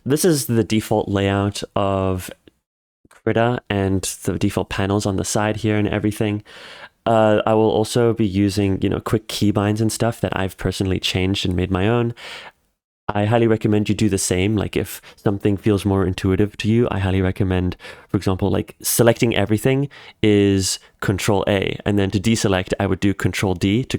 This is the default layout of KRITA and the default panels on the side here and everything. I will also be using, quick keybinds and stuff that I've personally changed and made my own. I highly recommend you do the same. Like if something feels more intuitive to you, I highly recommend, for example, like selecting everything is Control A, and then to deselect, I would do Control D to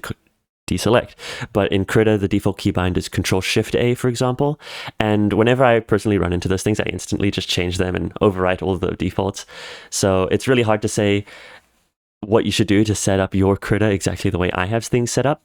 deselect. But in KRITA, the default keybind is Control Shift A, for example. And whenever I personally run into those things, I instantly just change them and overwrite all of the defaults. So it's really hard to say what you should do to set up your KRITA exactly the way I have things set up.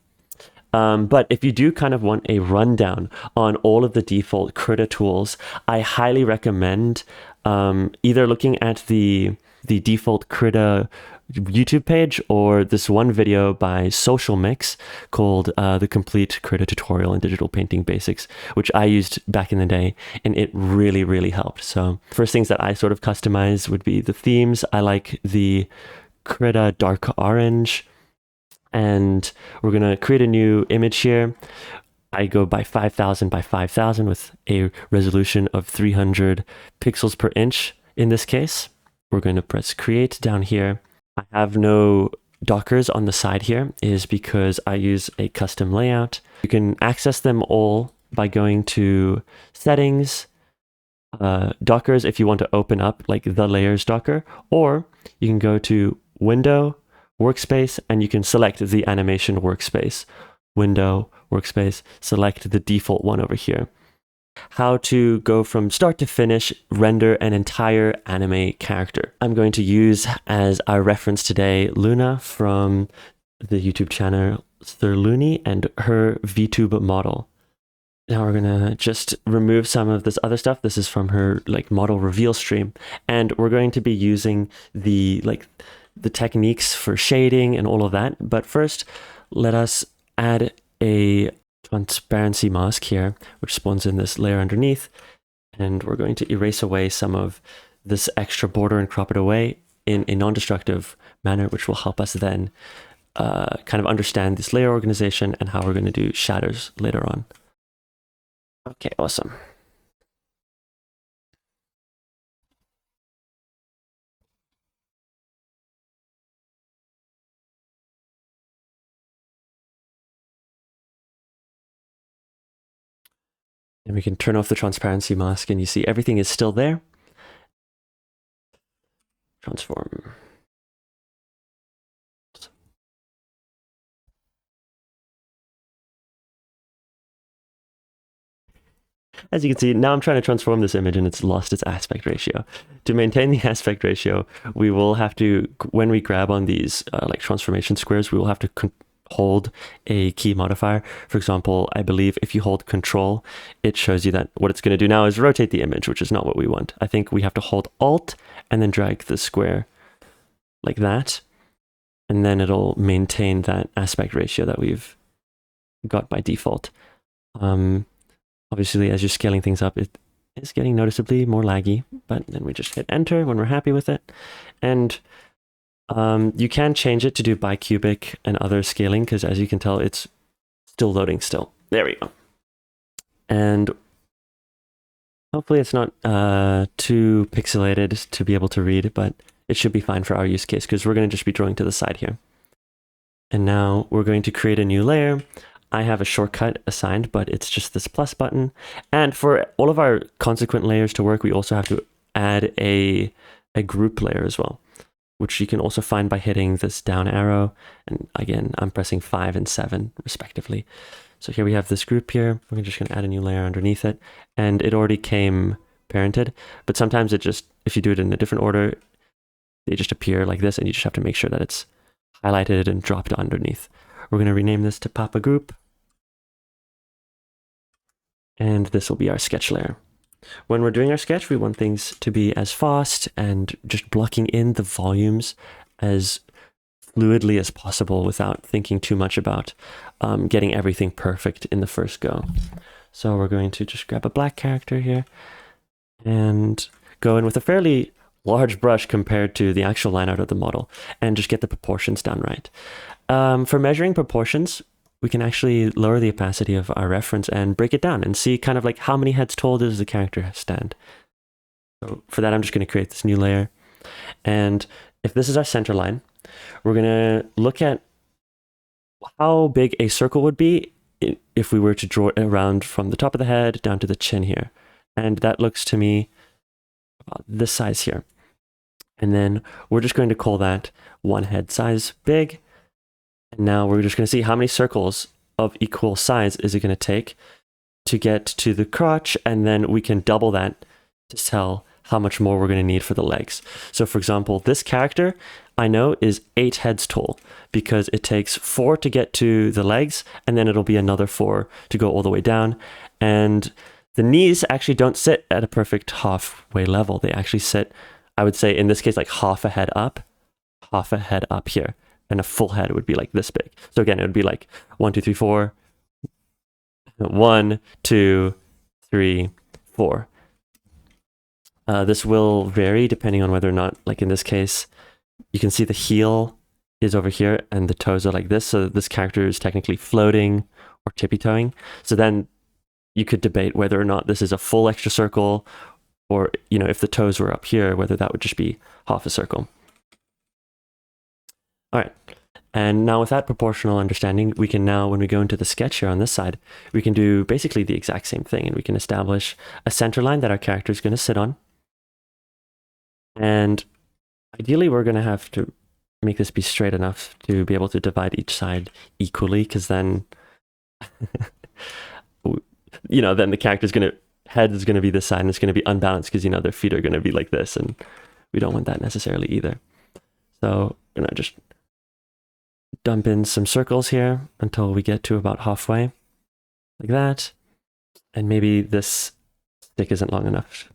But if you do kind of want a rundown on all of the default KRITA tools, I highly recommend either looking at the default KRITA YouTube page or this one video by Social Mix called The Complete KRITA Tutorial in Digital Painting Basics, which I used back in the day, and it really, really helped. So first things that I sort of customize would be the themes. I like the KRITA Dark Orange, and we're going to create a new image here. I go by 5000 by 5000 with a resolution of 300 pixels per inch in this case. We're going to press create down here. I have no dockers on the side here is because I use a custom layout. You can access them all by going to settings, dockers if you want to open up like the layers docker, or you can go to window, workspace, and you can select the animation workspace. Window, workspace, select the default one over here. How to go from start to finish, render an entire anime character. I'm going to use as our reference today Luna from the YouTube channel Sir Looney and her VTube model. Now we're gonna just remove some of this other stuff. This is from her like model reveal stream, and we're going to be using the techniques for shading and all of that. But first, let us add a transparency mask here, which spawns in this layer underneath. And we're going to erase away some of this extra border and crop it away in a non-destructive manner, which will help us then kind of understand this layer organization and how we're going to do shadows later on. Okay, awesome. And we can turn off the transparency mask and you see everything is still there. Transform. As you can see, now I'm trying to transform this image and it's lost its aspect ratio. To maintain the aspect ratio, we will have to, when we grab on these like transformation squares, we will have to hold a key modifier. For example, I believe if you hold Control, it shows you that what it's going to do now is rotate the image, which is not what we want. I think we have to hold Alt and then drag the square like that, and then it'll maintain that aspect ratio that we've got by default. Obviously, as you're scaling things up, it is getting noticeably more laggy, but then we just hit enter when we're happy with it. And you can change it to do bicubic and other scaling, because as you can tell, it's still loading still. There we go. And hopefully it's not too pixelated to be able to read, but it should be fine for our use case, because we're going to just be drawing to the side here. And now we're going to create a new layer. I have a shortcut assigned, but it's just this plus button. And for all of our consequent layers to work, we also have to add a group layer as well, which you can also find by hitting this down arrow. And again, I'm pressing 5 and 7 respectively. So here we have this group here. We're just going to add a new layer underneath it. And it already came parented, but sometimes it just, if you do it in a different order, they just appear like this, and you just have to make sure that it's highlighted and dropped underneath. We're going to rename this to Papa Group. And this will be our sketch layer. When we're doing our sketch, we want things to be as fast and just blocking in the volumes as fluidly as possible without thinking too much about getting everything perfect in the first go. So we're going to just grab a black character here and go in with a fairly large brush compared to the actual line art of the model and just get the proportions done right. For measuring proportions, we can actually lower the opacity of our reference and break it down and see kind of like how many heads tall does the character stand. So for that, I'm just going to create this new layer. And if this is our center line, we're going to look at how big a circle would be if we were to draw it around from the top of the head down to the chin here. And that looks to me about this size here. And then we're just going to call that one head size big. And now we're just going to see how many circles of equal size is it going to take to get to the crotch. And then we can double that to tell how much more we're going to need for the legs. So for example, this character I know is 8 heads tall because it takes 4 to get to the legs, and then it'll be another 4 to go all the way down. And the knees actually don't sit at a perfect halfway level. They actually sit, I would say in this case, like half a head up here. And a full head would be like this big. So again, it would be like 1, 2, 3, 4. 1, 2, 3, 4. This will vary depending on whether or not, like in this case, you can see the heel is over here and the toes are like this. So this character is technically floating or tippy-toeing. So then you could debate whether or not this is a full extra circle, or, you know, if the toes were up here, whether that would just be half a circle. All right. And now with that proportional understanding, we can now, when we go into the sketch here on this side, we can do basically the exact same thing, and we can establish a center line that our character is going to sit on. And ideally, we're going to have to make this be straight enough to be able to divide each side equally, because then, you know, then the character's head is going to be this side, and it's going to be unbalanced because, you know, their feet are going to be like this, and we don't want that necessarily either. So I'm going to just dump in some circles here until we get to about halfway, like that. And maybe this stick isn't long enough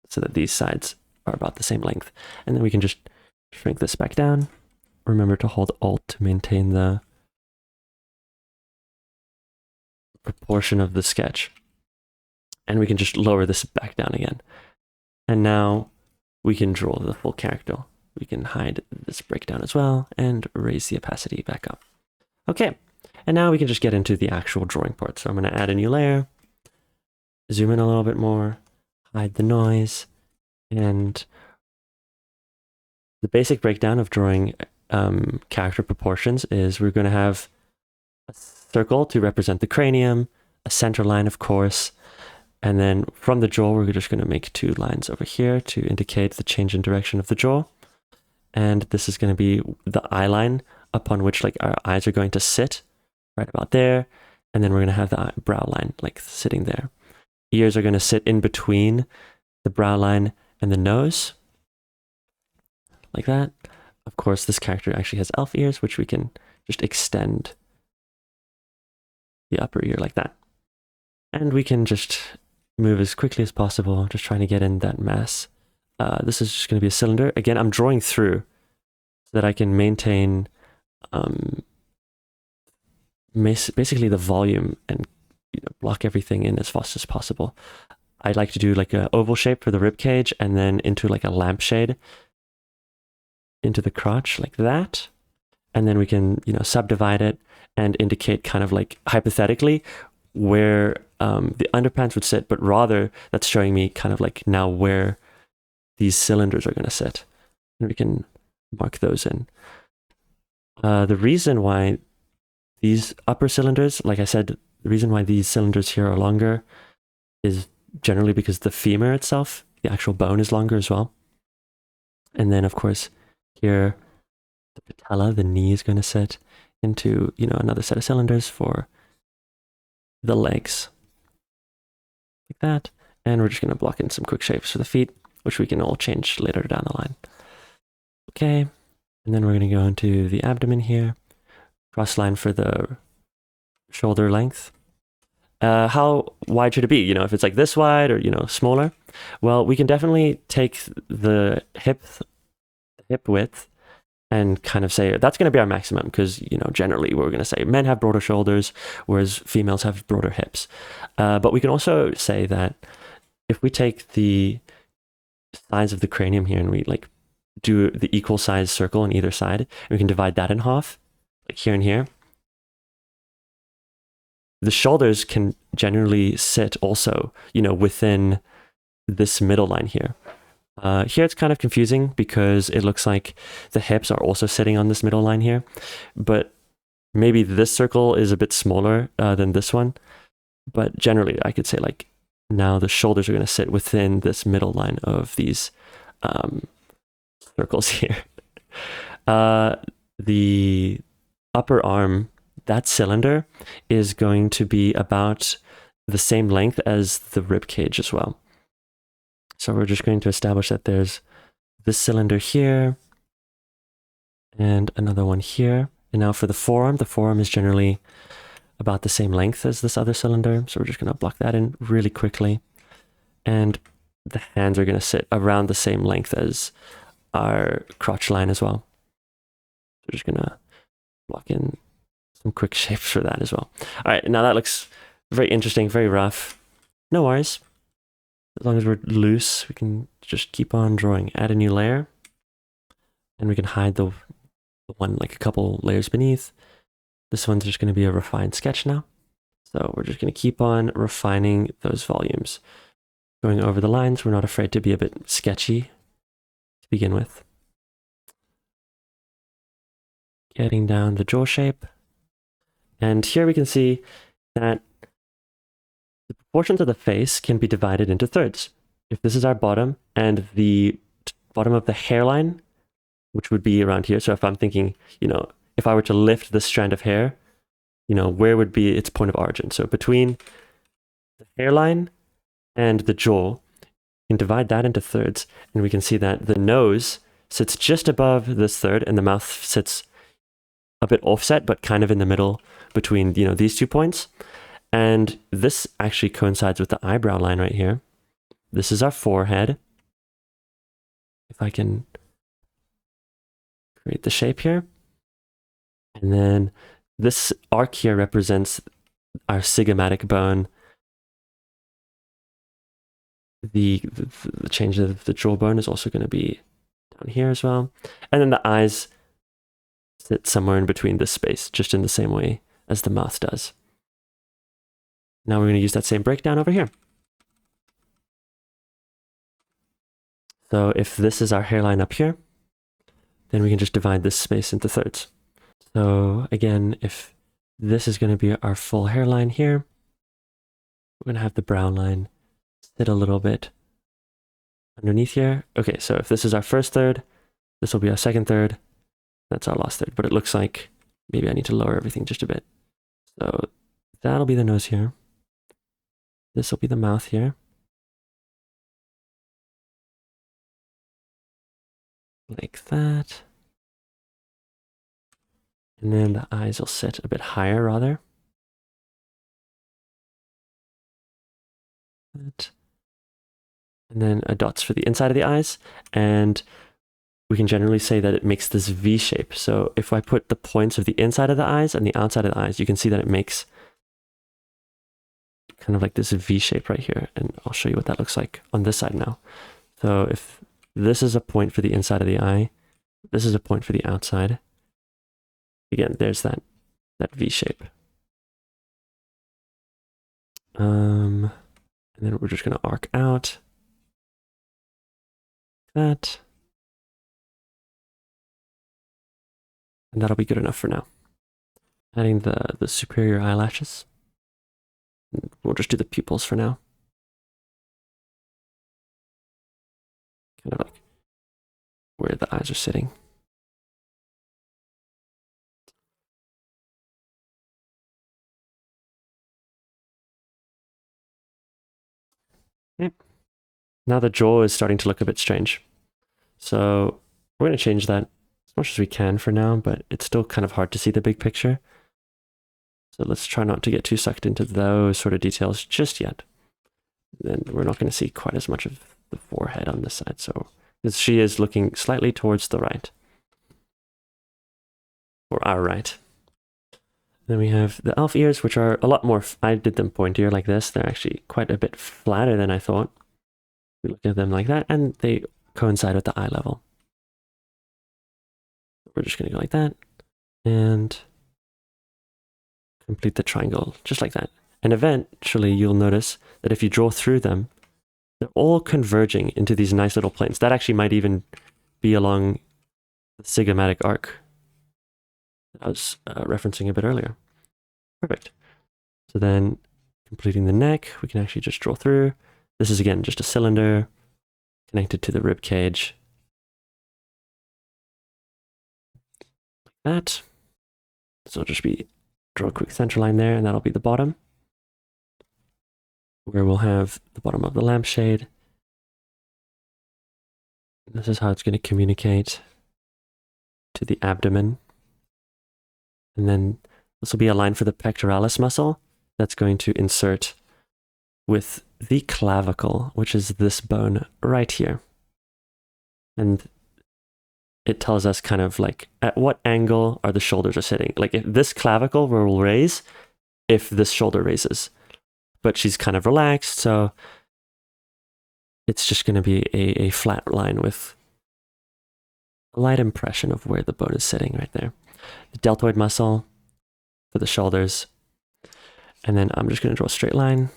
so that these sides are about the same length. And then we can just shrink this back down. Remember to hold Alt to maintain the proportion of the sketch. And we can just lower this back down again. And now we can draw the full character. We can hide this breakdown as well and raise the opacity back up. Okay, and now we can just get into the actual drawing part. So I'm going to add a new layer, zoom in a little bit more, hide the noise, and the basic breakdown of drawing character proportions is we're going to have a circle to represent the cranium, a center line, of course, and then from the jaw, we're just going to make 2 lines over here to indicate the change in direction of the jaw. And this is going to be the eye line upon which like our eyes are going to sit right about there. And then we're going to have the brow line like sitting there. Ears are going to sit in between the brow line and the nose, like that. Of course, this character actually has elf ears, which we can just extend the upper ear like that. And we can just move as quickly as possible, just trying to get in that mass. This is just going to be a cylinder. Again, I'm drawing through so that I can maintain basically the volume and, you know, block everything in as fast as possible. I'd like to do like an oval shape for the rib cage and then into like a lampshade into the crotch like that. And then we can, you know, subdivide it and indicate kind of like hypothetically where the underpants would sit, but rather that's showing me kind of like now where these cylinders are going to sit, and we can mark those in. The reason why these upper cylinders, like I said, the reason why these cylinders here are longer is generally because the femur itself, the actual bone, is longer as well. And then of course here, the patella, the knee, is going to sit into, you know, another set of cylinders for the legs, like that. And we're just going to block in some quick shapes for the feet, which we can all change later down the line. Okay, and then we're going to go into the abdomen here, cross line for the shoulder length. How wide should it be? You know, if it's like this wide or, you know, smaller? Well, we can definitely take the hip width and kind of say that's going to be our maximum, because, you know, generally we're going to say men have broader shoulders, whereas females have broader hips. But we can also say that if we take the size of the cranium here and we like do the equal size circle on either side, and we can divide that in half, like here and here, the shoulders can generally sit also, within this middle line here. Here it's kind of confusing because it looks like the hips are also sitting on this middle line here, but maybe this circle is a bit smaller than this one. But generally, I could say like now the shoulders are going to sit within this middle line of these circles here. The upper arm, that cylinder, is going to be about the same length as the rib cage as well. So we're just going to establish that there's this cylinder here and another one here. And now for the forearm is generally about the same length as this other cylinder. So we're just going to block that in really quickly. And the hands are going to sit around the same length as our crotch line as well. So we're just going to block in some quick shapes for that as well. All right, now that looks very interesting, very rough. No worries. As long as we're loose, we can just keep on drawing. Add a new layer. And we can hide the one like a couple layers beneath. This one's just going to be a refined sketch now. So we're just going to keep on refining those volumes. Going over the lines, we're not afraid to be a bit sketchy to begin with. Getting down the jaw shape. And here we can see that the proportions of the face can be divided into thirds. If this is our bottom and the bottom of the hairline, which would be around here. So if I'm thinking, if I were to lift this strand of hair, where would be its point of origin? So between the hairline and the jaw, you can divide that into thirds, and we can see that the nose sits just above this third, and the mouth sits a bit offset, but kind of in the middle between, these 2 points. And this actually coincides with the eyebrow line right here. This is our forehead. If I can create the shape here. And then this arc here represents our zygomatic bone. The change of the jawbone is also going to be down here as well. And then the eyes sit somewhere in between this space, just in the same way as the mouth does. Now we're going to use that same breakdown over here. So if this is our hairline up here, then we can just divide this space into thirds. So again, if this is going to be our full hairline here, we're going to have the brow line sit a little bit underneath here. Okay, so if this is our first third, this will be our second third. That's our last third, but it looks like maybe I need to lower everything just a bit. So that'll be the nose here. This will be the mouth here. Like that. And then the eyes will sit a bit higher rather. And then a dots for the inside of the eyes. And we can generally say that it makes this V shape. So if I put the points of the inside of the eyes and the outside of the eyes, you can see that it makes kind of like this V shape right here. And I'll show you what that looks like on this side now. So if this is a point for the inside of the eye, this is a point for the outside. Again, there's that V shape. And then we're just going to arc out that. And that'll be good enough for now. Adding the superior eyelashes. We'll just do the pupils for now. Kind of like where the eyes are sitting. Okay. Now the jaw is starting to look a bit strange. So we're going to change that as much as we can for now, but it's still kind of hard to see the big picture. So let's try not to get too sucked into those sort of details just yet. Then we're not going to see quite as much of the forehead on this side. So because she is looking slightly towards the right. Or our right. Then we have the elf ears, which are a lot more, I did them pointier like this. They're actually quite a bit flatter than I thought. We look at them like that, and they coincide with the eye level. We're just going to go like that, and complete the triangle just like that. And eventually you'll notice that if you draw through them, they're all converging into these nice little planes. That actually might even be along the sigmatic arc I was referencing a bit earlier. Perfect. So then completing the neck, we can actually just draw through. This is again just a cylinder connected to the rib cage. Like that. So it'll just be draw a quick center line there, and that'll be the bottom, where we'll have the bottom of the lampshade. This is how it's going to communicate to the abdomen. And then this will be a line for the pectoralis muscle that's going to insert with the clavicle, which is this bone right here. And it tells us kind of like at what angle are the shoulders are sitting. Like if this clavicle will raise if this shoulder raises. But she's kind of relaxed, so it's just going to be a flat line with a light impression of where the bone is sitting right there. The deltoid muscle for the shoulders. And then I'm just going to draw a straight line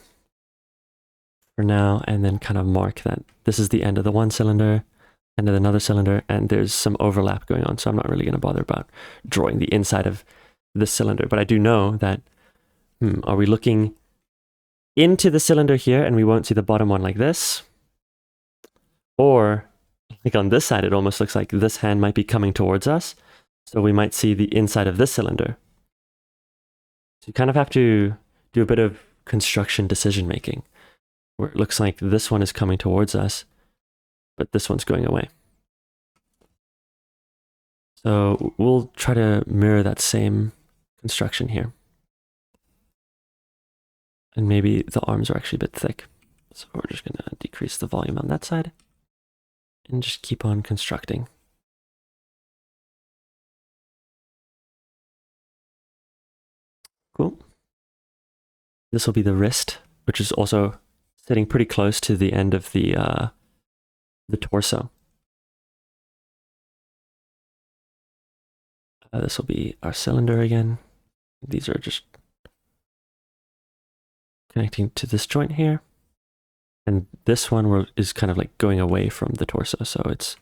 for now, and then kind of mark that this is the end of the one cylinder, end of another cylinder, and there's some overlap going on, so I'm not really going to bother about drawing the inside of this cylinder. But I do know that, are we looking into the cylinder here and we won't see the bottom one like this? Or like on this side, it almost looks like this hand might be coming towards us, so we might see the inside of this cylinder. So you kind of have to do a bit of construction decision making, where it looks like this one is coming towards us, but this one's going away. So we'll try to mirror that same construction here. And maybe the arms are actually a bit thick. So we're just going to decrease the volume on that side and just keep on constructing. Cool. This will be the wrist, which is also sitting pretty close to the end of the torso. This will be our cylinder again. These are just connecting to this joint here. And this one is kind of like going away from the torso, so it's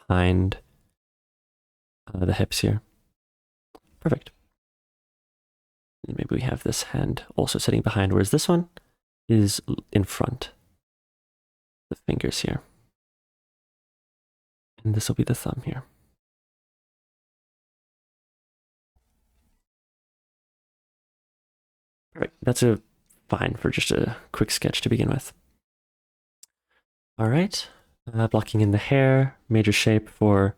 behind the hips here. Perfect. And maybe we have this hand also sitting behind, whereas this one is in front. The fingers here. And this will be the thumb here. Perfect. That's fine for just a quick sketch to begin with. All right. Blocking in the hair, major shape for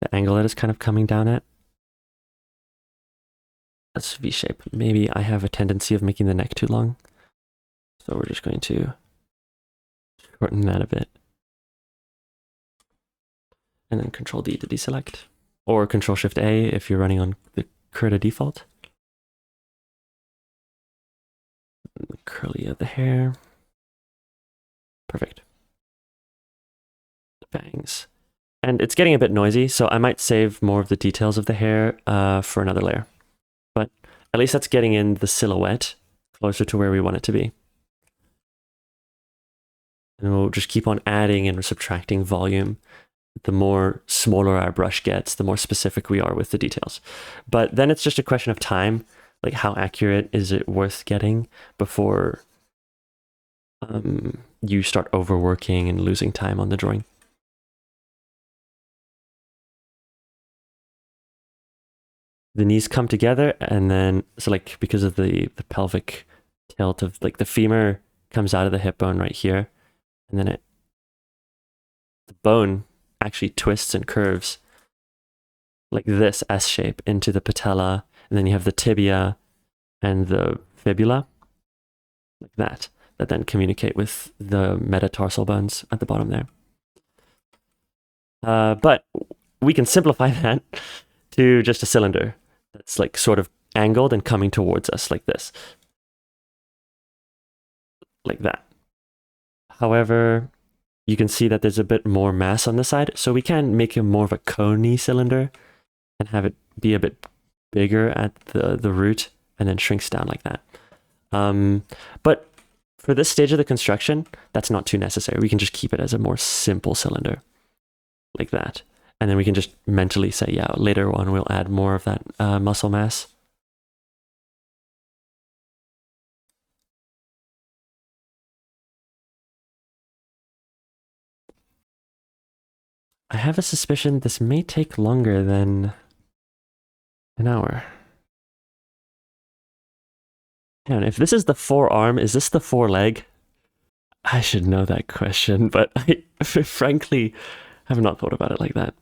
the angle that is kind of coming down at. That's V shape. Maybe I have a tendency of making the neck too long. So we're just going to shorten that a bit. And then Control D to deselect. Or Control Shift A if you're running on the KRITA default. The curly of the hair. Perfect. The bangs. And it's getting a bit noisy, so I might save more of the details of the hair for another layer. But at least that's getting in the silhouette closer to where we want it to be. And we'll just keep on adding and subtracting volume. The more smaller our brush gets, the more specific we are with the details. But then it's just a question of time. Like, how accurate is it worth getting before you start overworking and losing time on the drawing? The knees come together, and then, so like, because of the pelvic tilt of, like, the femur comes out of the hip bone right here, and then the bone actually twists and curves like this S shape into the patella, and then you have the tibia and the fibula, like that then communicate with the metatarsal bones at the bottom there. But we can simplify that to just a cylinder that's like sort of angled and coming towards us like this. Like that. However, you can see that there's a bit more mass on the side, so we can make it more of a coney cylinder and have it be a bit bigger at the root and then shrinks down like that. But for this stage of the construction, that's not too necessary. We can just keep it as a more simple cylinder like that. And then we can just mentally say, yeah, later on we'll add more of that muscle mass. I have a suspicion this may take longer than an hour. And if this is the forearm, is this the foreleg? I should know that question, but I frankly have not thought about it like that.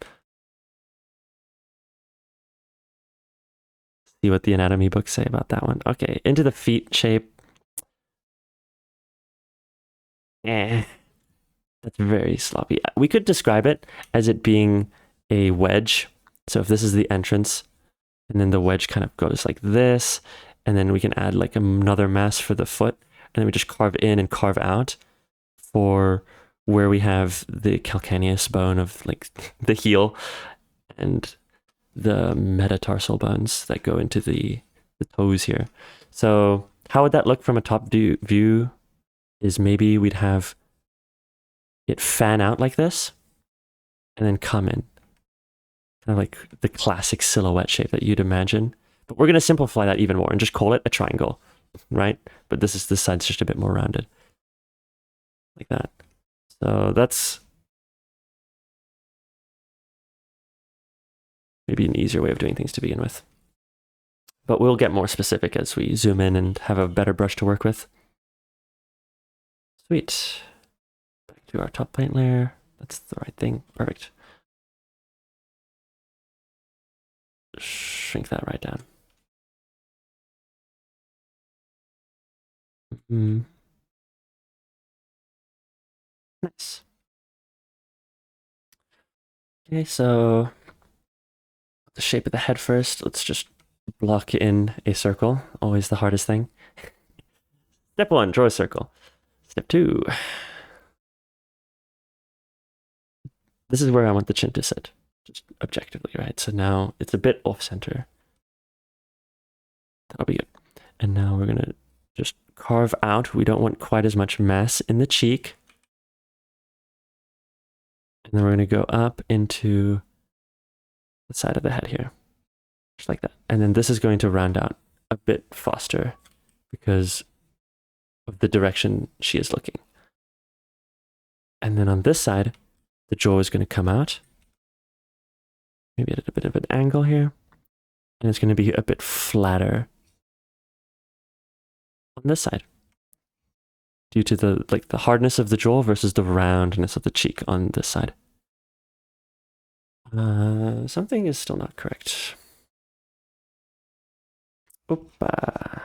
See what the anatomy books say about that one. Okay, into the feet shape. That's very sloppy. We could describe it as it being a wedge. So if this is the entrance, and then the wedge kind of goes like this, and then we can add like another mass for the foot, and then we just carve in and carve out for where we have the calcaneus bone of like the heel and the metatarsal bones that go into the toes here. So how would that look from a top view is maybe we'd have it fan out like this and then come in. Kind of like the classic silhouette shape that you'd imagine. But we're going to simplify that even more and just call it a triangle, right? But this side's just a bit more rounded. Like that. So that's maybe an easier way of doing things to begin with. But we'll get more specific as we zoom in and have a better brush to work with. Sweet. Back to our top paint layer. That's the right thing. Perfect. Shrink that right down. Nice. Okay, so the shape of the head first. Let's just block in a circle. Always the hardest thing. Step 1, draw a circle. Step 2. This is where I want the chin to sit, just objectively, right? So now it's a bit off center. That'll be good. And now we're gonna just carve out. We don't want quite as much mass in the cheek. And then we're gonna go up into the side of the head here, just like that. And then this is going to round out a bit faster because of the direction she is looking. And then on this side, the jaw is going to come out, maybe at a bit of an angle here, and it's going to be a bit flatter on this side due to the hardness of the jaw versus the roundness of the cheek on this side. Something is still not correct. Opa.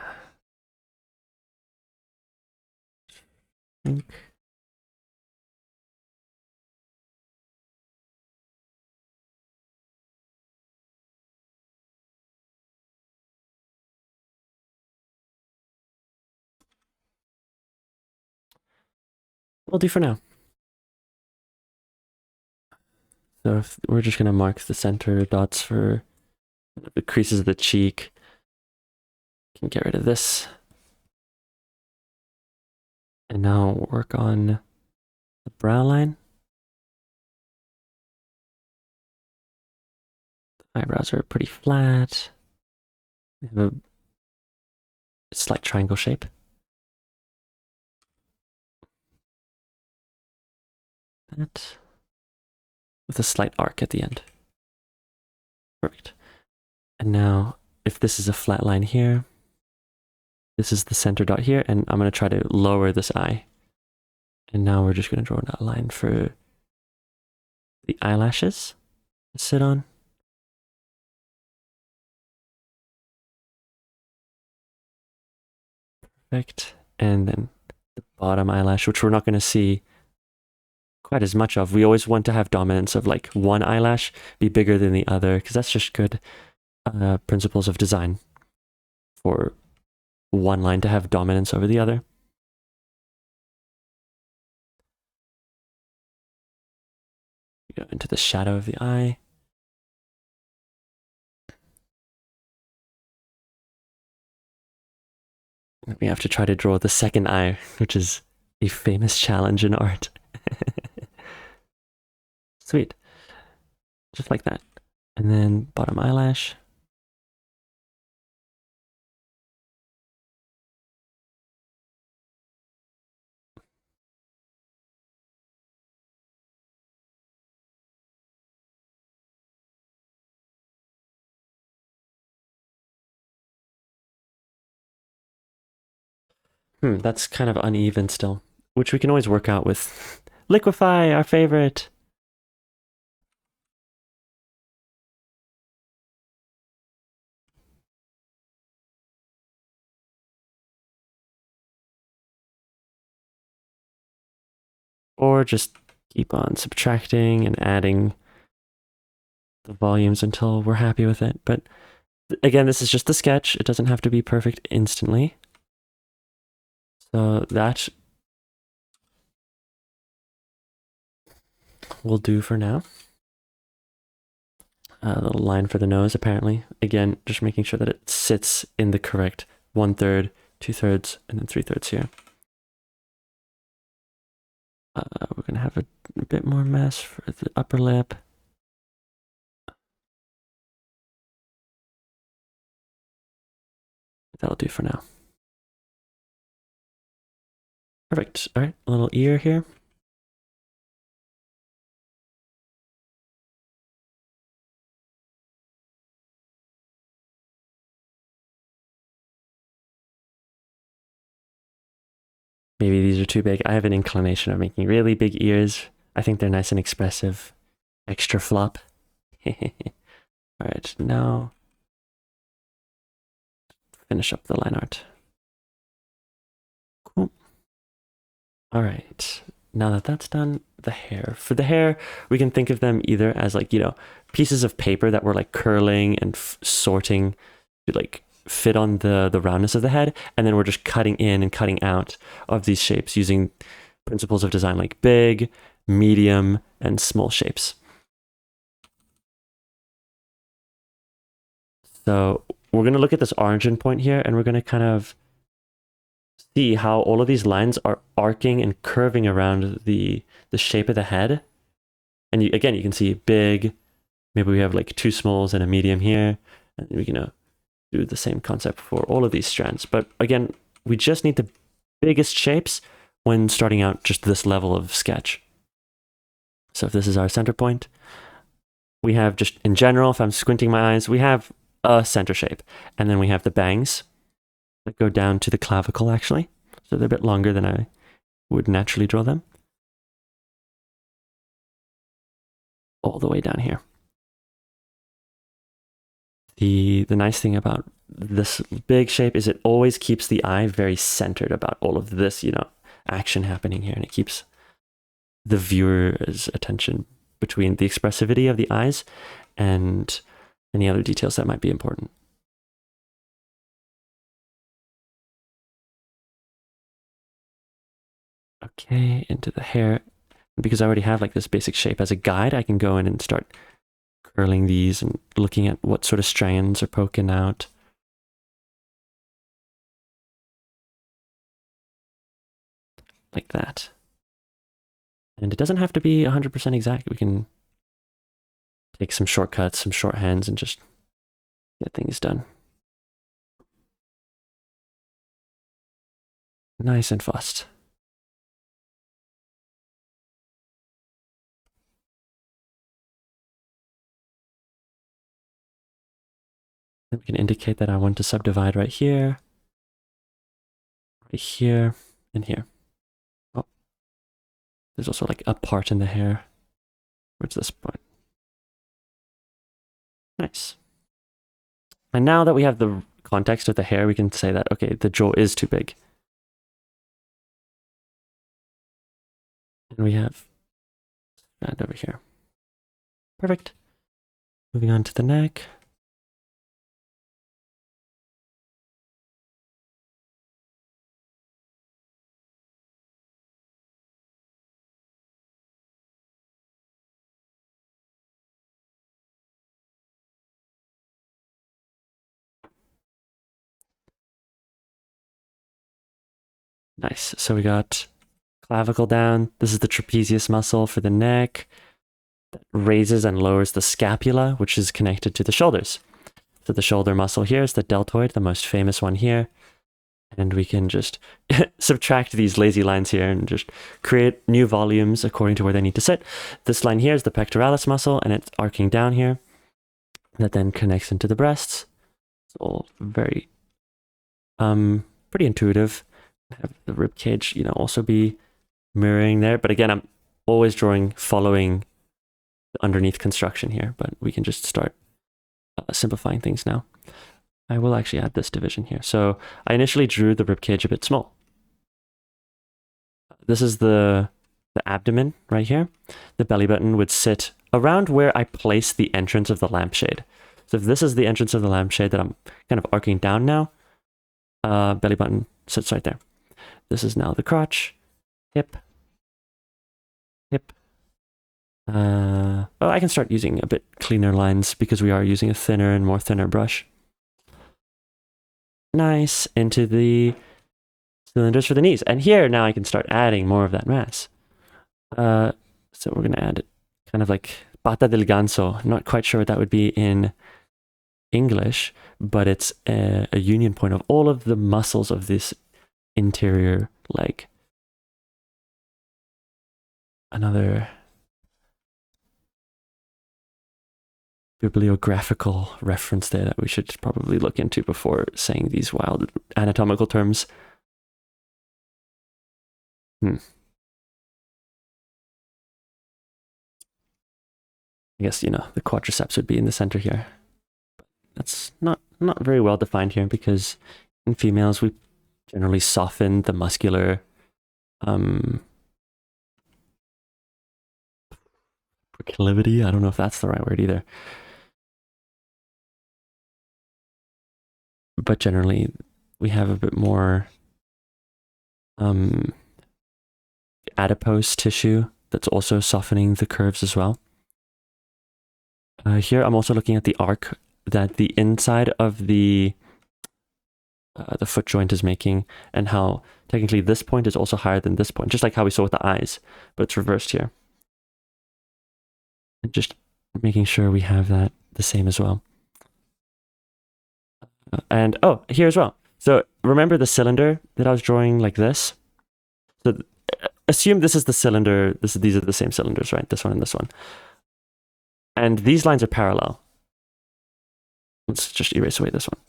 Will do for now. So if we're just going to mark the center dots for the creases of the cheek. Can get rid of this. And now work on the brow line. The eyebrows are pretty flat. They have a slight triangle shape. That. With a slight arc at the end. Perfect. And now, if this is a flat line here, this is the center dot here, and I'm going to try to lower this eye. And now we're just going to draw that line for the eyelashes to sit on. Perfect. And then the bottom eyelash, which we're not going to see quite as much of. We always want to have dominance of like one eyelash be bigger than the other, because that's just good principles of design for one line to have dominance over the other. Go into the shadow of the eye. We have to try to draw the second eye, which is a famous challenge in art. Sweet. Just like that. And then bottom eyelash. That's kind of uneven still, which we can always work out with liquefy, our favorite. Or just keep on subtracting and adding the volumes until we're happy with it. But again, this is just the sketch. It doesn't have to be perfect instantly. So that will do for now. A little line for the nose, apparently. Again, just making sure that it sits in the correct 1/3, 2/3, and then 3/3 here. We're going to have a bit more mess for the upper lip. That'll do for now. Perfect. All right, a little ear here. Maybe these are too big. I have an inclination of making really big ears. I think they're nice and expressive. Extra flop. All right, now finish up the line art. Cool. All right, now that that's done, the hair. For the hair, we can think of them either as like, pieces of paper that we're like curling and sorting to like fit on the roundness of the head. And then we're just cutting in and cutting out of these shapes using principles of design like big, medium, and small shapes. So we're going to look at this origin point here, and we're going to kind of see how all of these lines are arcing and curving around the shape of the head. And again, you can see big, maybe we have like two smalls and a medium here, and we can do the same concept for all of these strands. But again, we just need the biggest shapes when starting out just this level of sketch. So if this is our center point, we have just in general, if I'm squinting my eyes, we have a center shape. And then we have the bangs that go down to the clavicle actually. So they're a bit longer than I would naturally draw them. All the way down here. The nice thing about this big shape is it always keeps the eye very centered about all of this, action happening here, and it keeps the viewer's attention between the expressivity of the eyes and any other details that might be important. Okay, into the hair. Because I already have like this basic shape as a guide, I can go in and start curling these and looking at what sort of strands are poking out. Like that. And it doesn't have to be 100% exact. We can take some shortcuts, some shorthands, and just get things done. Nice and fast. Then we can indicate that I want to subdivide right here, and here. Oh, there's also like a part in the hair. Where's this point? Nice. And now that we have the context of the hair, we can say that, okay, the jaw is too big. And we have that over here. Perfect. Moving on to the neck. Nice. So we got clavicle down. This is the trapezius muscle for the neck that raises and lowers the scapula, which is connected to the shoulders. So the shoulder muscle here is the deltoid, the most famous one here. And we can just subtract these lazy lines here and just create new volumes according to where they need to sit. This line here is the pectoralis muscle, and it's arcing down here. That then connects into the breasts. It's all very, pretty intuitive. Have the rib cage, also be mirroring there. But again, I'm always drawing following the underneath construction here, but we can just start simplifying things now. I will actually add this division here. So I initially drew the ribcage a bit small. This is the abdomen right here. The belly button would sit around where I place the entrance of the lampshade. So if this is the entrance of the lampshade that I'm kind of arcing down now, belly button sits right there. This is now the crotch, hip. Oh, I can start using a bit cleaner lines because we are using a thinner and more thinner brush. Nice, into the cylinders for the knees. And here now I can start adding more of that mass. So we're going to add kind of like pata del ganso. Not quite sure what that would be in English, but it's a union point of all of the muscles of this interior leg. Another bibliographical reference there that we should probably look into before saying these wild anatomical terms. I guess, the quadriceps would be in the center here. That's not very well defined here because in females we generally soften the muscular proclivity. I don't know if that's the right word either. But generally we have a bit more adipose tissue that's also softening the curves as well. Here I'm also looking at the arc that the inside of the foot joint is making, and how technically this point is also higher than this point, just like how we saw with the eyes, but it's reversed here. And just making sure we have that the same as well. And here as well. So remember the cylinder that I was drawing like this? So assume this is the cylinder. These are the same cylinders, right? This one and this one. And these lines are parallel. Let's just erase away this one.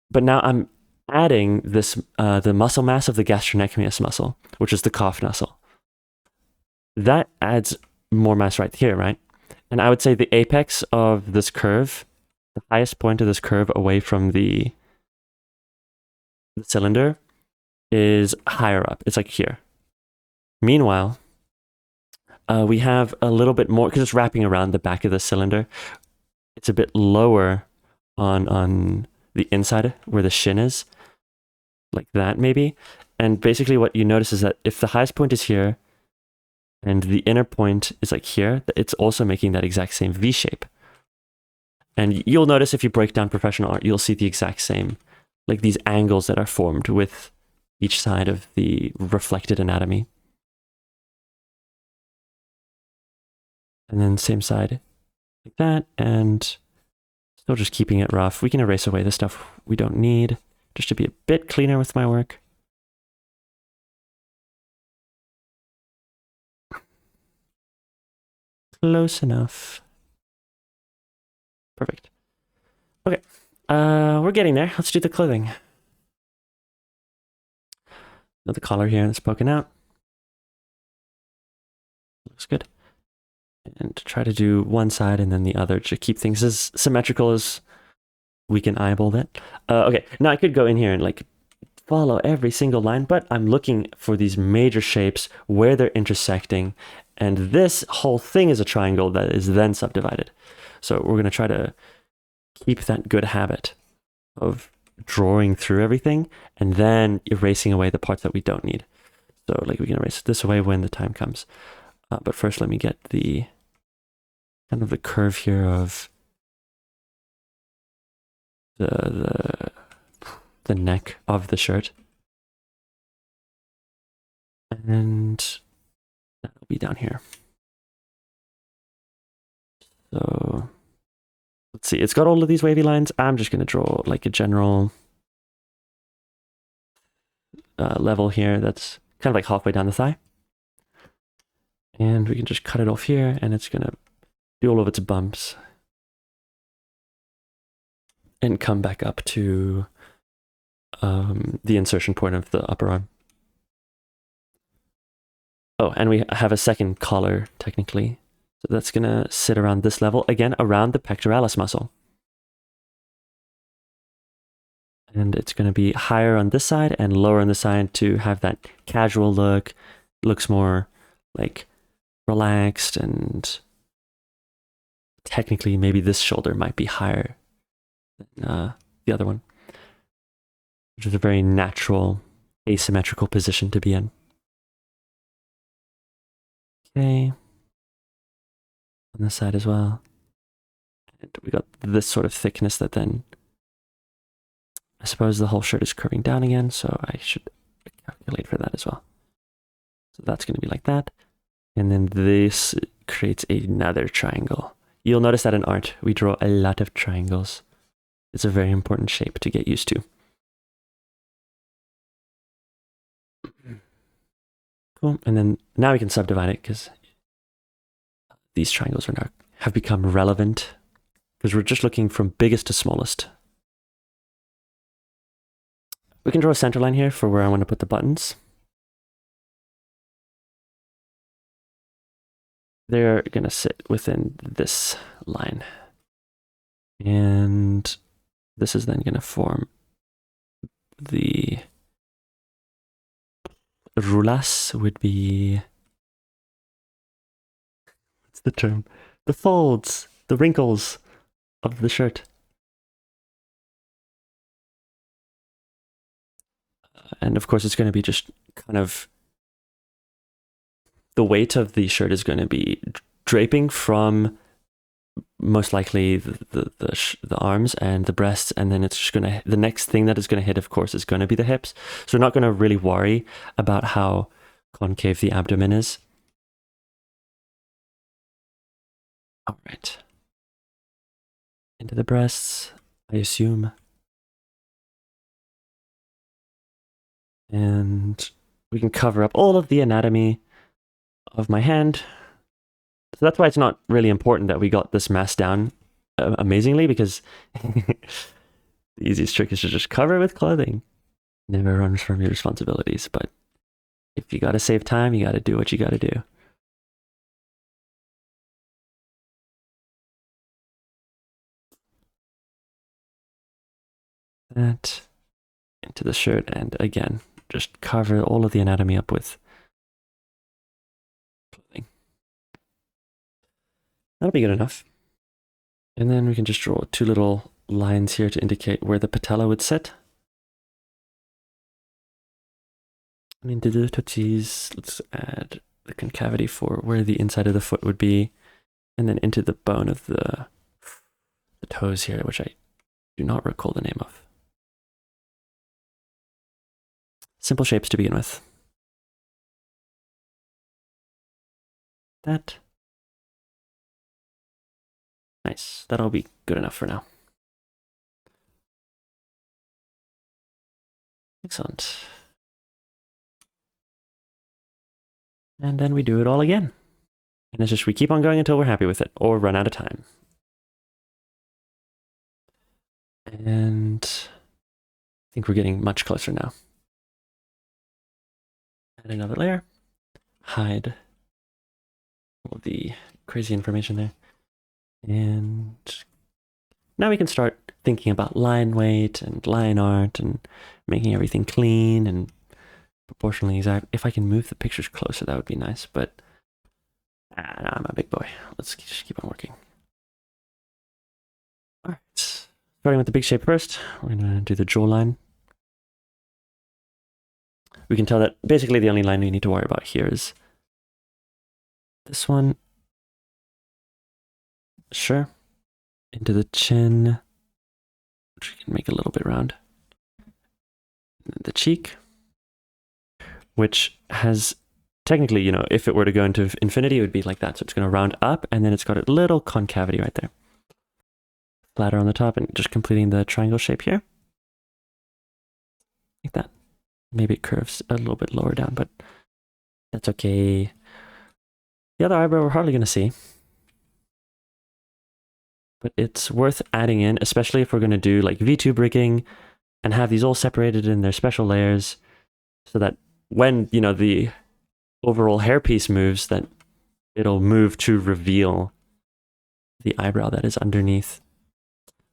But now I'm adding this, the muscle mass of the gastrocnemius muscle, which is the calf muscle. That adds more mass right here, right? And I would say the apex of this curve, the highest point of this curve away from the cylinder, is higher up. It's like here. Meanwhile, we have a little bit more, because it's wrapping around the back of the cylinder. It's a bit lower on the inside where the shin is, like that maybe. And basically what you notice is that if the highest point is here and the inner point is like here, it's also making that exact same V shape. And you'll notice if you break down professional art, you'll see the exact same, like these angles that are formed with each side of the reflected anatomy. And then same side like that, and still just keeping it rough. We can erase away the stuff we don't need, just to be a bit cleaner with my work. Close enough. Perfect. Okay, we're getting there. Let's do the clothing. Got the collar here that's poking out. Looks good. And try to do one side and then the other to keep things as symmetrical as we can eyeball that. Okay, now I could go in here and like follow every single line, but I'm looking for these major shapes where they're intersecting, and this whole thing is a triangle that is then subdivided. So we're going to try to keep that good habit of drawing through everything and then erasing away the parts that we don't need. So like we can erase this away when the time comes. But first let me get the kind of the curve here of the neck of the shirt. And that'll be down here. So let's see, it's got all of these wavy lines. I'm just going to draw like a general level here that's kind of like halfway down the thigh. And we can just cut it off here, and it's going to do all of its bumps and come back up to the insertion point of the upper arm. Oh, and we have a second collar, technically. So that's going to sit around this level, again, around the pectoralis muscle. And it's going to be higher on this side and lower on the side to have that casual look. Looks more like relaxed, and technically maybe this shoulder might be higher than the other one, which is a very natural asymmetrical position to be in. Okay, on this side as well. And we got this sort of thickness that then, I suppose the whole shirt is curving down again, so I should calculate for that as well. So that's going to be like that. And then this creates another triangle. You'll notice that in art, we draw a lot of triangles. It's a very important shape to get used to. Cool. And then now we can subdivide it, because these triangles are now have become relevant, because we're just looking from biggest to smallest. We can draw a center line here for where I want to put the buttons. They're going to sit within this line. And this is then going to form the roulas would be, what's the term? The folds, the wrinkles of the shirt. And of course, it's going to be just kind of, the weight of the shirt is going to be draping from most likely the arms and the breasts, and then it's just going to, the next thing that is going to hit, of course, is going to be the hips. So we're not going to really worry about how concave the abdomen is. All right. Into the breasts, I assume. And we can cover up all of the anatomy of my hand. So that's why it's not really important that we got this mass down amazingly, because the easiest trick is to just cover it with clothing. Never runs from your responsibilities, but if you gotta save time, you gotta do what you gotta do. That into the shirt, and again, just cover all of the anatomy up with clothing. That'll be good enough. And then we can just draw two little lines here to indicate where the patella would sit. And into the toesies, let's add the concavity for where the inside of the foot would be, and then into the bone of the toes here, which I do not recall the name of. Simple shapes to begin with. That. Nice. That'll be good enough for now. Excellent. And then we do it all again. And it's just we keep on going until we're happy with it, or run out of time. And I think we're getting much closer now. Add another layer. Hide all of the crazy information there. And now we can start thinking about line weight and line art and making everything clean and proportionally exact. If I can move the pictures closer, that would be nice, but no, I'm a big boy. Let's just keep on working. All right, starting with the big shape first, we're gonna do the jawline. We can tell that basically the only line we need to worry about here is this one. Sure. Into the chin, which we can make a little bit round. The cheek. which has technically, you know, if it were to go into infinity, it would be like that. So it's going to round up, and then it's got a little concavity right there. Flatter on the top, and just completing the triangle shape here. Like that. Maybe it curves a little bit lower down, but that's okay. The other eyebrow we're hardly going to see. But it's worth adding in, especially if we're going to do like VTube rigging and have these all separated in their special layers so that when, you know, the overall hairpiece moves, that it'll move to reveal the eyebrow that is underneath,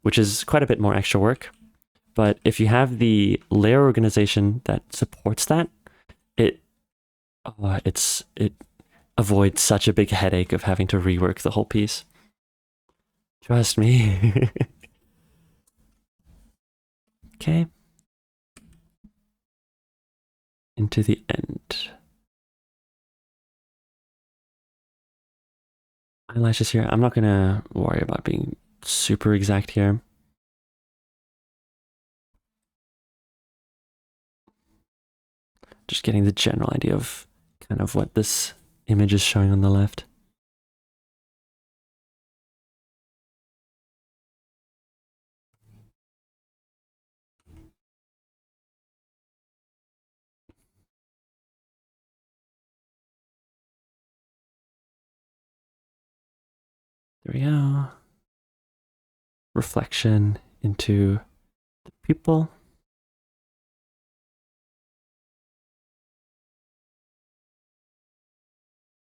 which is quite a bit more extra work. But if you have the layer organization that supports that, it avoids such a big headache of having to rework the whole piece. Trust me. Okay. Into the end. Eyelashes here. I'm not going to worry about being super exact here. Just getting the general idea of kind of what this image is showing on the left. There we go. Reflection into the pupil.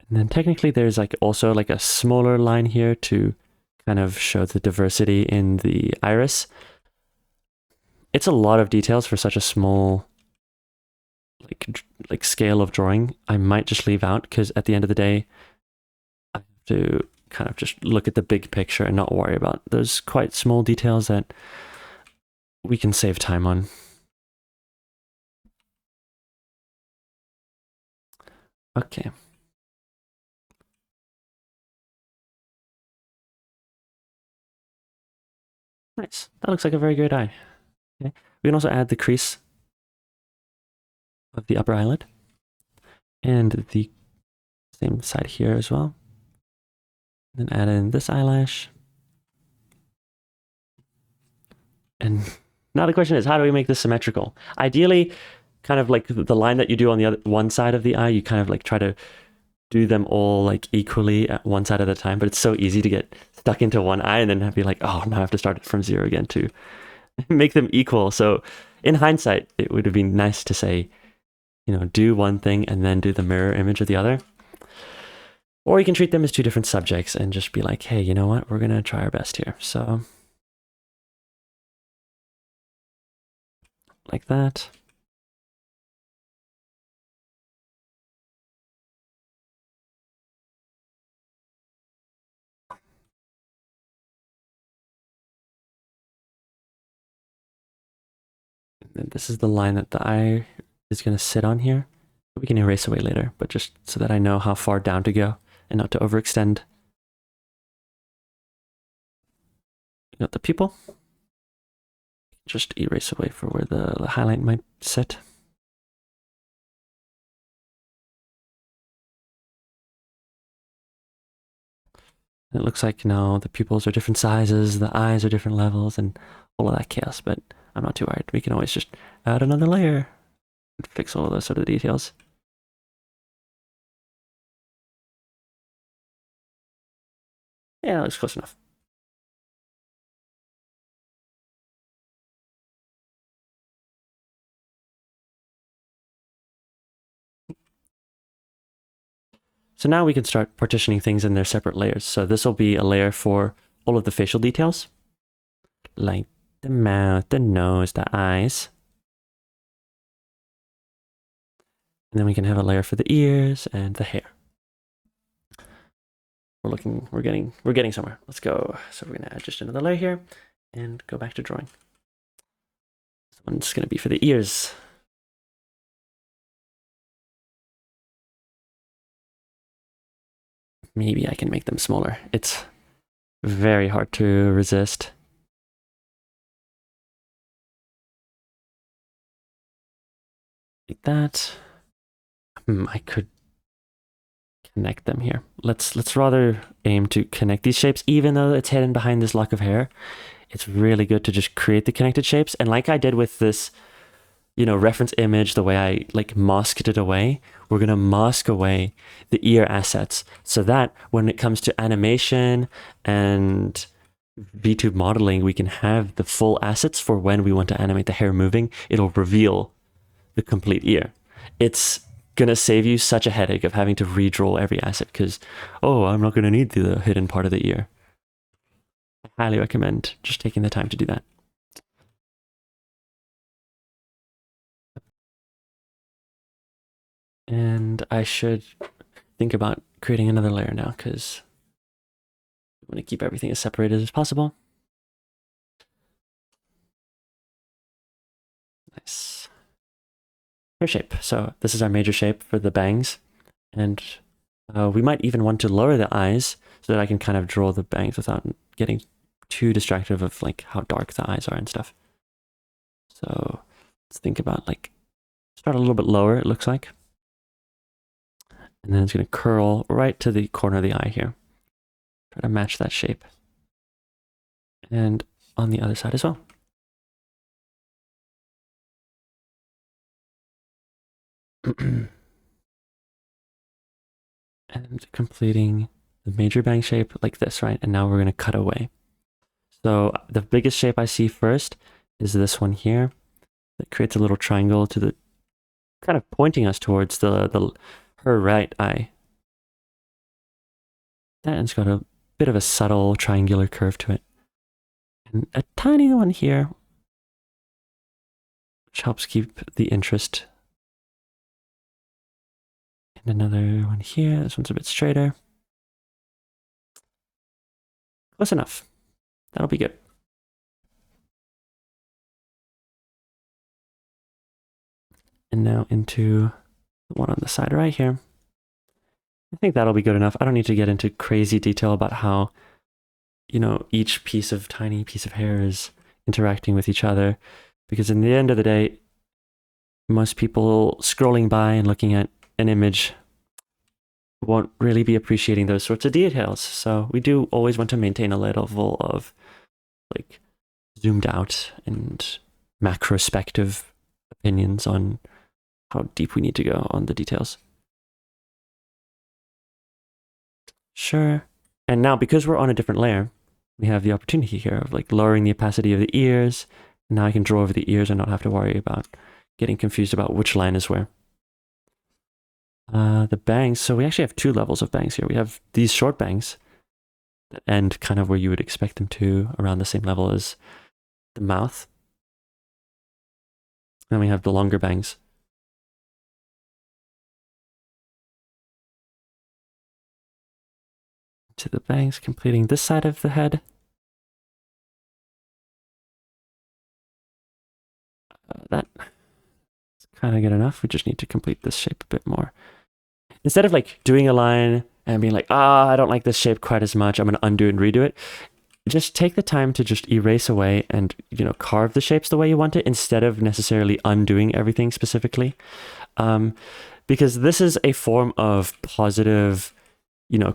And then technically there's like also like a smaller line here to kind of show the diversity in the iris. It's a lot of details for such a small like scale of drawing. I might just leave out because at the end of the day, I have to kind of just look at the big picture and not worry about those quite small details that we can save time on. Okay. Nice. That looks like a very great eye. Okay. We can also add the crease of the upper eyelid and the same side here as well. Then add in this eyelash. And now the question is, how do we make this symmetrical? Ideally, kind of like the line that you do on the other one side of the eye, you kind of like try to do them all like equally at one side at a time, but it's so easy to get stuck into one eye and then be like, oh, now I have to start from zero again to make them equal. So in hindsight, it would have been nice to say, you know, do one thing and then do the mirror image of the other. Or you can treat them as two different subjects and just be like, hey, you know what? We're going to try our best here. So like that. And this is the line that the eye is going to sit on here. We can erase away later, but just so that I know how far down to go and not to overextend. You got the pupil. Just erase away for where the highlight might sit. And it looks like now the pupils are different sizes, the eyes are different levels, and all of that chaos, but I'm not too worried. We can always just add another layer and fix all of those sort of details. Yeah, that looks close enough. So now we can start partitioning things in their separate layers. So this will be a layer for all of the facial details, like the mouth, the nose, the eyes. And then we can have a layer for the ears and the hair. We're getting somewhere. Let's go. So we're gonna add just another layer here and go back to drawing. This one's gonna be for the ears. Maybe I can make them smaller. It's very hard to resist. Like that. I could connect them here. Let's rather aim to connect these shapes, even though it's hidden behind this lock of hair. It's really good to just create the connected shapes. And like I did with this, reference image, the way I like masked it away, we're going to mask away the ear assets so that when it comes to animation and VTube modeling, we can have the full assets for when we want to animate the hair moving. It'll reveal the complete ear. It's going to save you such a headache of having to redraw every asset because, I'm not going to need the hidden part of the ear. I highly recommend just taking the time to do that. And I should think about creating another layer now because I want to keep everything as separated as possible. Nice. Hair shape. So this is our major shape for the bangs. And we might even want to lower the eyes so that I can kind of draw the bangs without getting too distractive of like how dark the eyes are and stuff. So let's think about like, start a little bit lower, it looks like. And then it's going to curl right to the corner of the eye here. Try to match that shape. And on the other side as well. And completing the major bang shape like this, right? And now we're going to cut away. So the biggest shape I see first is this one here that creates a little triangle to the kind of pointing us towards her right eye. And it's got a bit of a subtle triangular curve to it. And a tiny one here, which helps keep the interest. And another one here. This one's a bit straighter. Close enough. That'll be good. And now into the one on the side right here. I think that'll be good enough. I don't need to get into crazy detail about how, each tiny piece of hair is interacting with each other. Because in the end of the day, most people scrolling by and looking at an image won't really be appreciating those sorts of details. So we do always want to maintain a level of like zoomed out and macrospective opinions on how deep we need to go on the details. Sure. And now because we're on a different layer, we have the opportunity here of like lowering the opacity of the ears. Now I can draw over the ears and not have to worry about getting confused about which line is where. The bangs, so we actually have two levels of bangs here. We have these short bangs that end kind of where you would expect them to, around the same level as the mouth. Then we have the longer bangs. To the bangs, completing this side of the head. That's kind of good enough. We just need to complete this shape a bit more. Instead of like doing a line and being like, I don't like this shape quite as much, I'm going to undo and redo it. Just take the time to just erase away and, carve the shapes the way you want it instead of necessarily undoing everything specifically. Because this is a form of positive,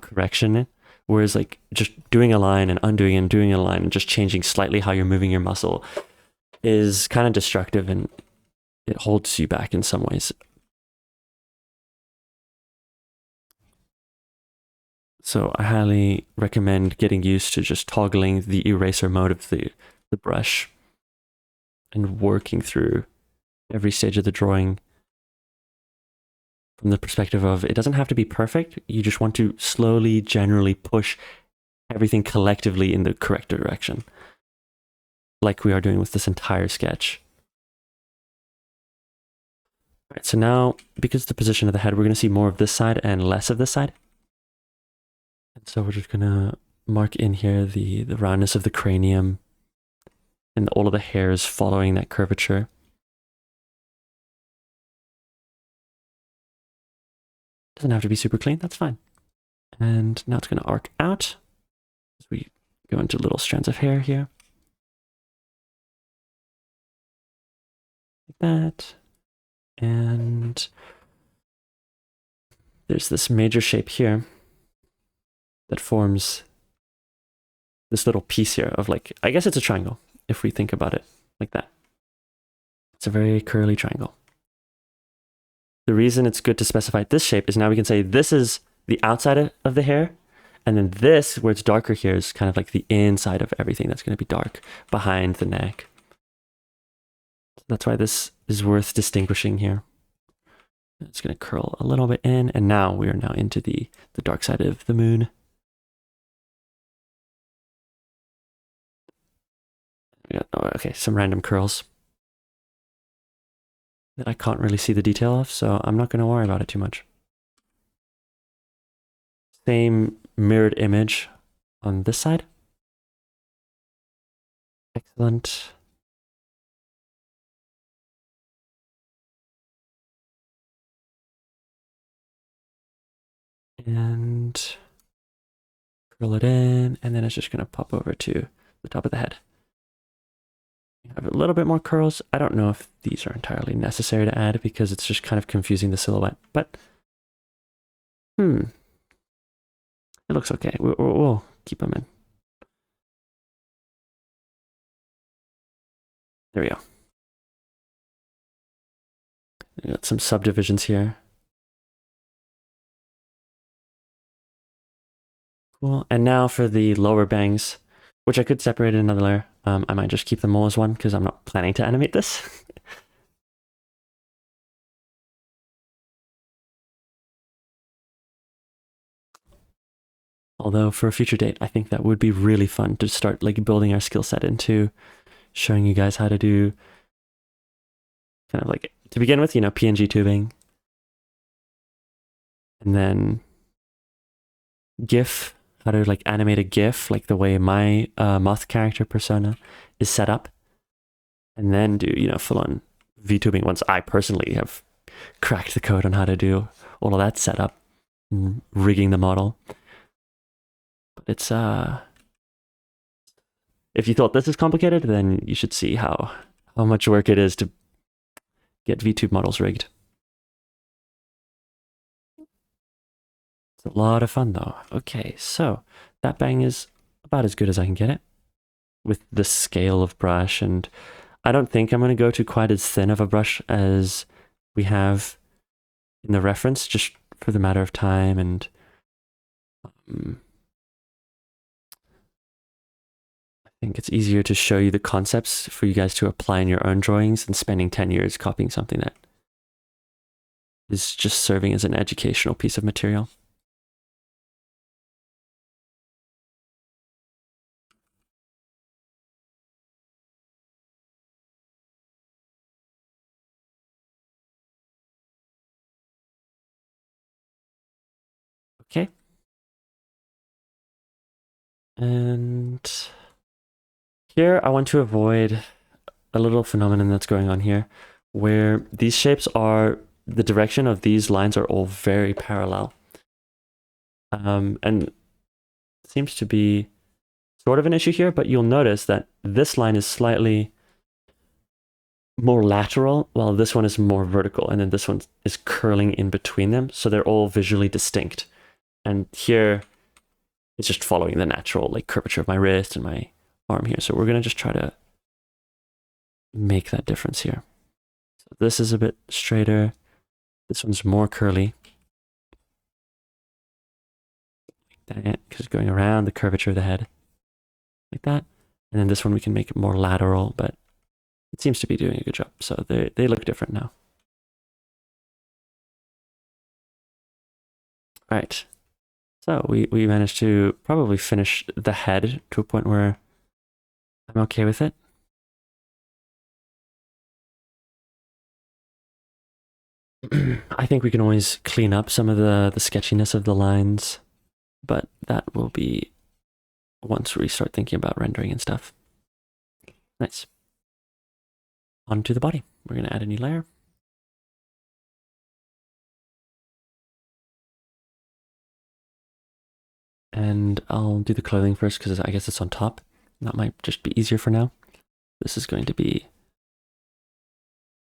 correction. Whereas like just doing a line and undoing and doing a line and just changing slightly how you're moving your muscle is kind of destructive and it holds you back in some ways. So I highly recommend getting used to just toggling the eraser mode of the brush and working through every stage of the drawing from the perspective of it doesn't have to be perfect. You just want to slowly, generally push everything collectively in the correct direction, like we are doing with this entire sketch. All right, so now, because the position of the head, we're going to see more of this side and less of this side. And so we're just going to mark in here the roundness of the cranium and all of the hairs following that curvature. Doesn't have to be super clean, that's fine. And now it's going to arc out as we go into little strands of hair here. Like that. And there's this major shape here that forms this little piece here of like, I guess it's a triangle if we think about it like that. It's a very curly triangle. The reason it's good to specify this shape is now we can say this is the outside of the hair, and then this, where it's darker here, is kind of like the inside of everything that's going to be dark behind the neck. That's why this is worth distinguishing here. It's going to curl a little bit in, and now we are now into the dark side of the moon. Okay, some random curls that I can't really see the detail of, so I'm not going to worry about it too much. Same mirrored image on this side. Excellent. And curl it in, and then it's just going to pop over to the top of the head. You have a little bit more curls. I don't know if these are entirely necessary to add because it's just kind of confusing the silhouette, but it looks okay. We'll keep them in. There we go. We got some subdivisions here. Cool. And now for the lower bangs, which I could separate in another layer. I might just keep them all as one because I'm not planning to animate this. Although for a future date, I think that would be really fun to start like building our skill set into showing you guys how to do kind of like, to begin with, PNG tubing. And then GIF, how to like animate a GIF, like the way my moth character persona is set up. And then do, full on VTubing once I personally have cracked the code on how to do all of that setup and rigging the model. But it's, if you thought this is complicated, then you should see how much work it is to get VTube models rigged. It's a lot of fun though. Okay, so that bang is about as good as I can get it with the scale of brush, and I don't think I'm going to go to quite as thin of a brush as we have in the reference, just for the matter of time, and I think it's easier to show you the concepts for you guys to apply in your own drawings than spending 10 years copying something that is just serving as an educational piece of material. Okay. And here I want to avoid a little phenomenon that's going on here where these shapes are, the direction of these lines are all very parallel. And it seems to be sort of an issue here, but you'll notice that this line is slightly more lateral, while this one is more vertical, and then this one is curling in between them, so they're all visually distinct. And here, it's just following the natural like curvature of my wrist and my arm here. So we're gonna just try to make that difference here. So this is a bit straighter. This one's more curly. Like that, because it's going around the curvature of the head. Like that. And then this one we can make it more lateral, but it seems to be doing a good job. So they look different now. All right. So we managed to probably finish the head to a point where I'm okay with it. I think we can always clean up some of the sketchiness of the lines, but that will be once we start thinking about rendering and stuff. Nice. On to the body. We're going to add a new layer. And I'll do the clothing first because I guess it's on top. That might just be easier for now. This is going to be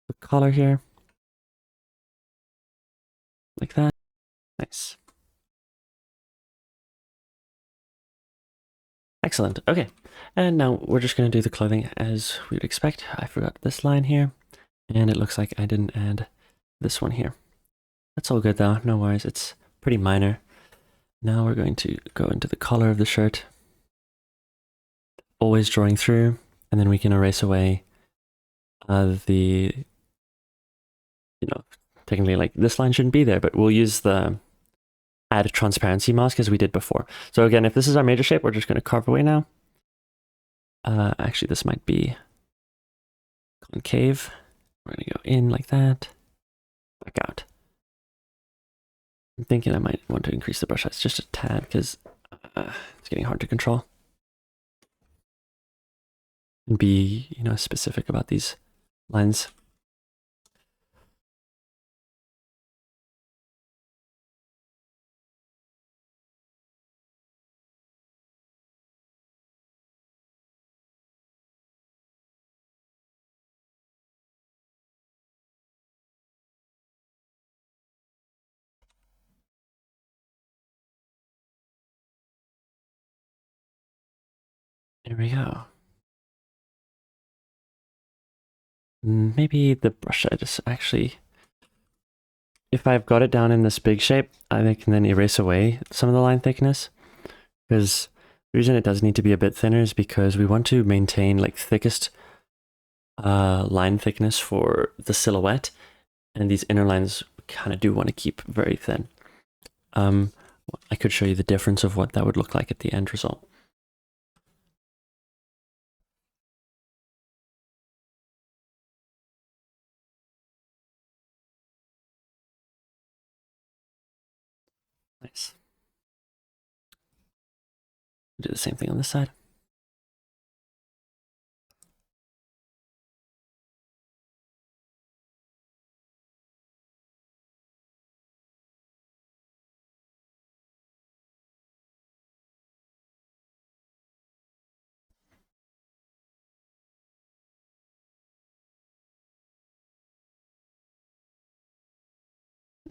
the collar here. Like that. Nice. Excellent. Okay. And now we're just going to do the clothing as we would expect. I forgot this line here. And it looks like I didn't add this one here. That's all good though. No worries. It's pretty minor. Now we're going to go into the collar of the shirt. Always drawing through. And then we can erase away the, technically like this line shouldn't be there, but we'll use the add transparency mask as we did before. So again, if this is our major shape, we're just going to carve away now. Actually, this might be concave. We're going to go in like that, back out. I'm thinking I might want to increase the brush size just a tad because it's getting hard to control. And be, specific about these lines. There we go. Maybe the brush size is actually, if I've got it down in this big shape, I can then erase away some of the line thickness. Because the reason it does need to be a bit thinner is because we want to maintain like thickest line thickness for the silhouette. And these inner lines kind of do want to keep very thin. I could show you the difference of what that would look like at the end result. Nice. Do the same thing on this side.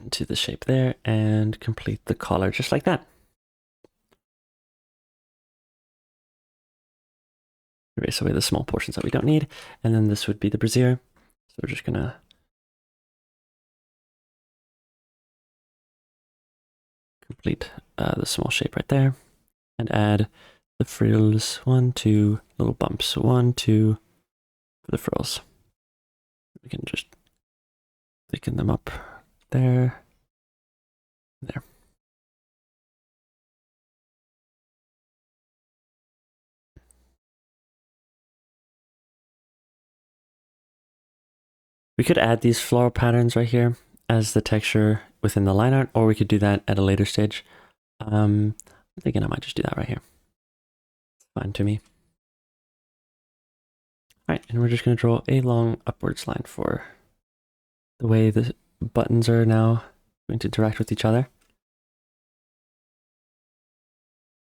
Into the shape there and complete the collar just like that. Erase away the small portions that we don't need. And then this would be the brassiere. So we're just gonna complete the small shape right there and add the frills, 1, 2 little bumps, 1, 2 for the frills. We can just thicken them up there, there. We could add these floral patterns right here as the texture within the line art, or we could do that at a later stage. I'm thinking I might just do that right here. Fine to me. All right, and we're just going to draw a long upwards line for the way the buttons are now going to interact with each other.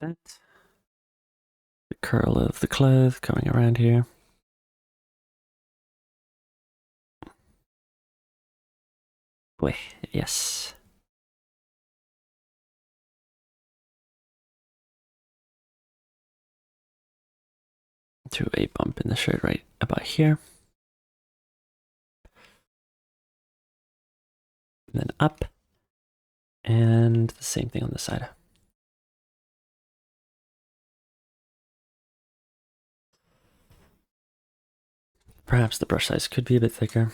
That. The curl of the cloth coming around here. Boy, yes. To a bump in the shirt right about here. And then up. And the same thing on the side. Perhaps the brush size could be a bit thicker.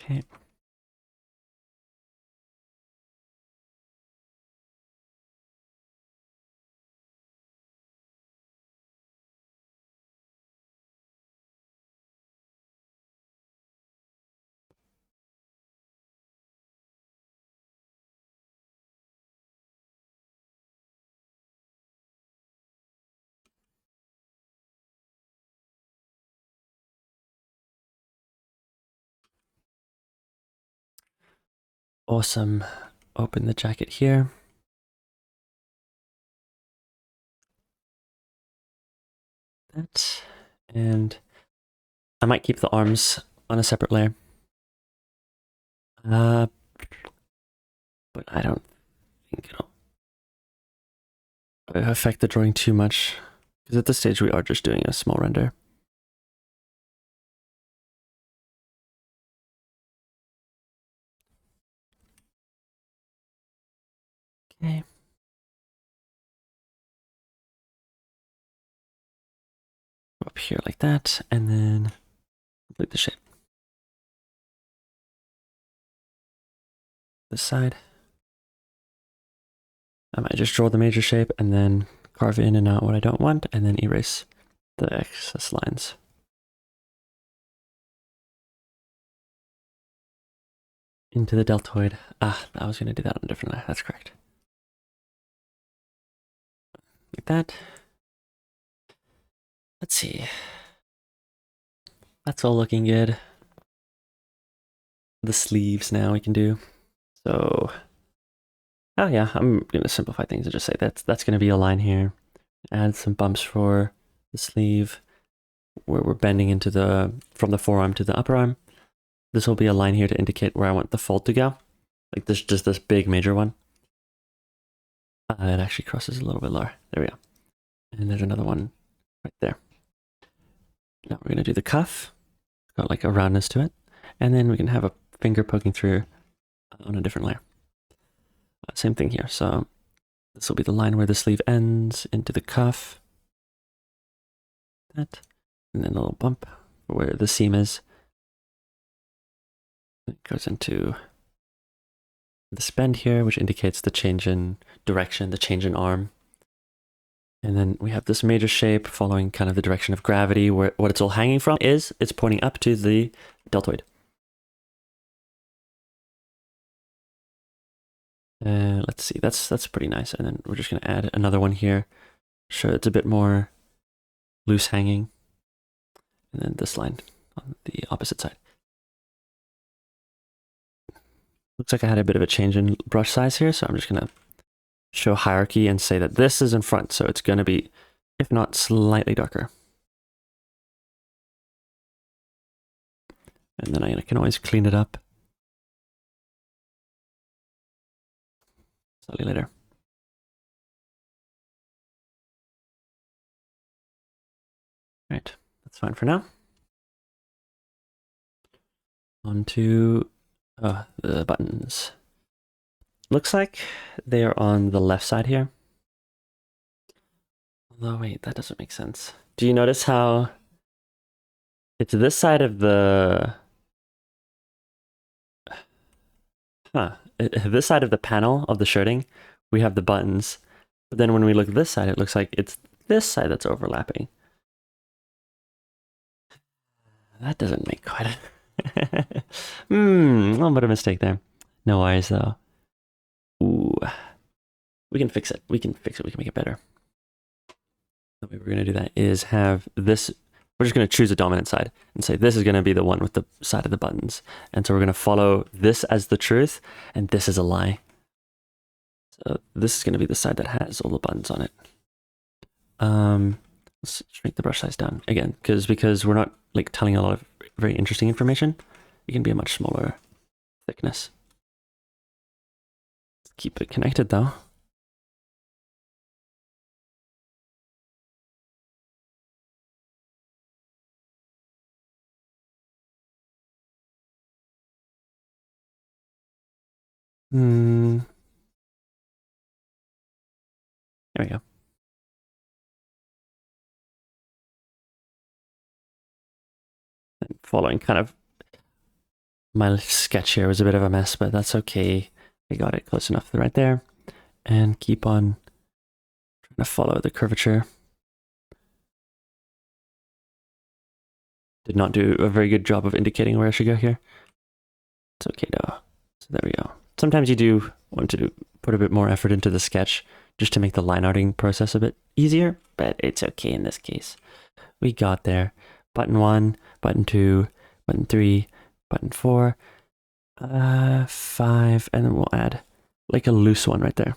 Okay. Awesome. Open the jacket here. that. And I might keep the arms on a separate layer. But I don't think it'll affect the drawing too much, because at this stage we are just doing a small render. Okay. Up here like that, and then complete the shape. This side. I might just draw the major shape and then carve in and out what I don't want, and then erase the excess lines. Into the deltoid. Ah, I was going to do that on a different layer. That's correct. Like that. Let's see. That's all looking good. The sleeves now we can do. So, oh yeah, I'm going to simplify things and just say that's going to be a line here. Add some bumps for the sleeve where we're bending into from the forearm to the upper arm. This will be a line here to indicate where I want the fold to go. Like this, just this big major one. It actually crosses a little bit lower. There we go. And there's another one right there. Now we're going to do the cuff. It's got like a roundness to it. And then we can have a finger poking through on a different layer. Same thing here. So this will be the line where the sleeve ends into the cuff. That. And then a little bump where the seam is. It goes into this bend here, which indicates the change in direction, the change in arm. And then we have this major shape following kind of the direction of gravity, where what it's all hanging from is it's pointing up to the deltoid. Let's see, that's pretty nice. And then we're just going to add another one here. Sure, it's a bit more loose hanging. And then this line on the opposite side. Looks like I had a bit of a change in brush size here, so I'm just going to show hierarchy and say that this is in front, so it's going to be, if not slightly darker. And then I can always clean it up slightly later. Right, that's fine for now. On to the buttons. Looks like they are on the left side here. Although, wait, that doesn't make sense. Do you notice how it's this side of the... This side of the panel of the shirting, we have the buttons. But then when we look at this side, it looks like it's this side that's overlapping. That doesn't make quite a... a little bit of a mistake there. No worries, though. Ooh. We can fix it. We can fix it. We can make it better. The way we're going to do that is have this... We're just going to choose a dominant side and say this is going to be the one with the side of the buttons. And so we're going to follow this as the truth, and this is a lie. So this is going to be the side that has all the buttons on it. Let's shrink the brush size down again, because we're not like telling a lot of very interesting information. It can be a much smaller thickness. Let's keep it connected though. There we go. And following kind of my sketch here was a bit of a mess, but that's okay. I got it close enough right there, and keep on trying to follow the curvature. Did not do a very good job of indicating where I should go here. It's okay though. So there we go. Sometimes you do want to put a bit more effort into the sketch just to make the line arting process a bit easier, but it's okay in this case. We got there. Button 1, button 2, button 3, button 4, 5, and then we'll add like a loose one right there.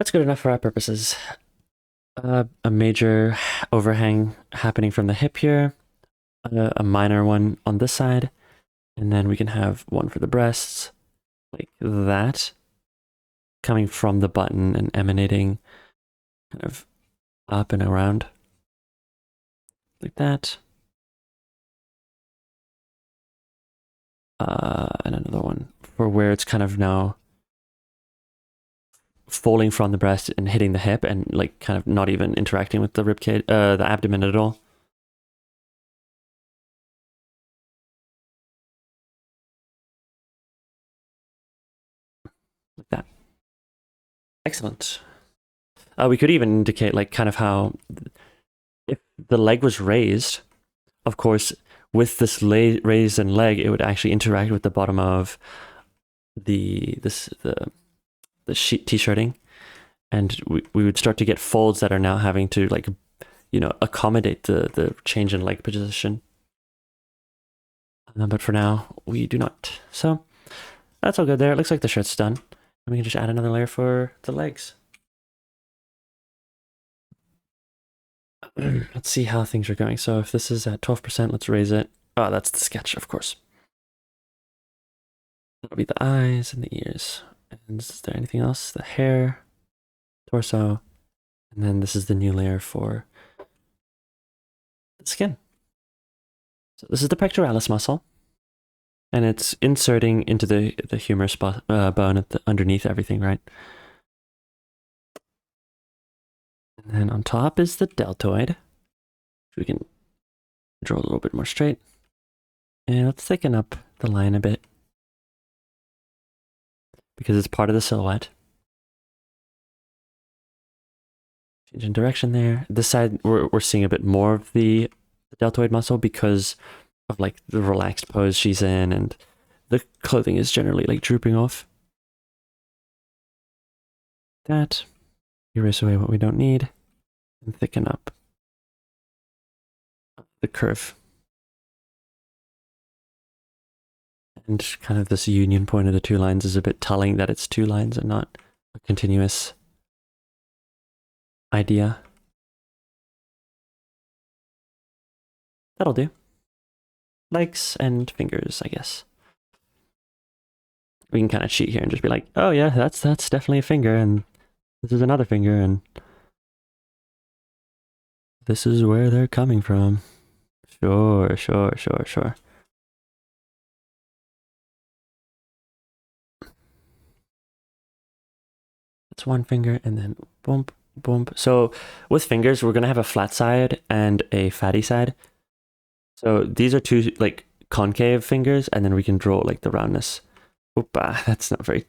That's good enough for our purposes. A major overhang happening from the hip here, a minor one on this side, and then we can have one for the breasts, like that, coming from the button and emanating kind of up and around, like that. And another one for where it's kind of now falling from the breast and hitting the hip and like kind of not even interacting with the ribcage, the abdomen at all. Like that. Excellent. We could even indicate like kind of how if the leg was raised, of course, with this raised and leg, it would actually interact with the bottom of the sheet t-shirting, and we would start to get folds that are now having to like, accommodate the change in leg position. But for now, we do not. So that's all good there. It looks like the shirt's done. And we can just add another layer for the legs. Let's see how things are going. So if this is at 12%, let's raise it. Oh, that's the sketch, of course. That'll be the eyes and the ears. And is there anything else? The hair, torso, and then this is the new layer for the skin. So this is the pectoralis muscle, and it's inserting into the humerus bone at underneath everything, right? And then on top is the deltoid. We can draw a little bit more straight. And let's thicken up the line a bit, because it's part of the silhouette. Change in direction there. This side, we're seeing a bit more of the deltoid muscle because of like the relaxed pose she's in, and the clothing is generally like drooping off. That. Erase away what we don't need and thicken up the curve. And kind of this union point of the two lines is a bit telling that it's two lines and not a continuous idea. That'll do. Legs and fingers, I guess. We can kind of cheat here and just be like, oh yeah, that's definitely a finger, and this is another finger, and this is where they're coming from. Sure. That's one finger, and then boom, boom. So with fingers, we're gonna have a flat side and a fatty side. So these are two like concave fingers, and then we can draw like the roundness. Oopa, that's not very.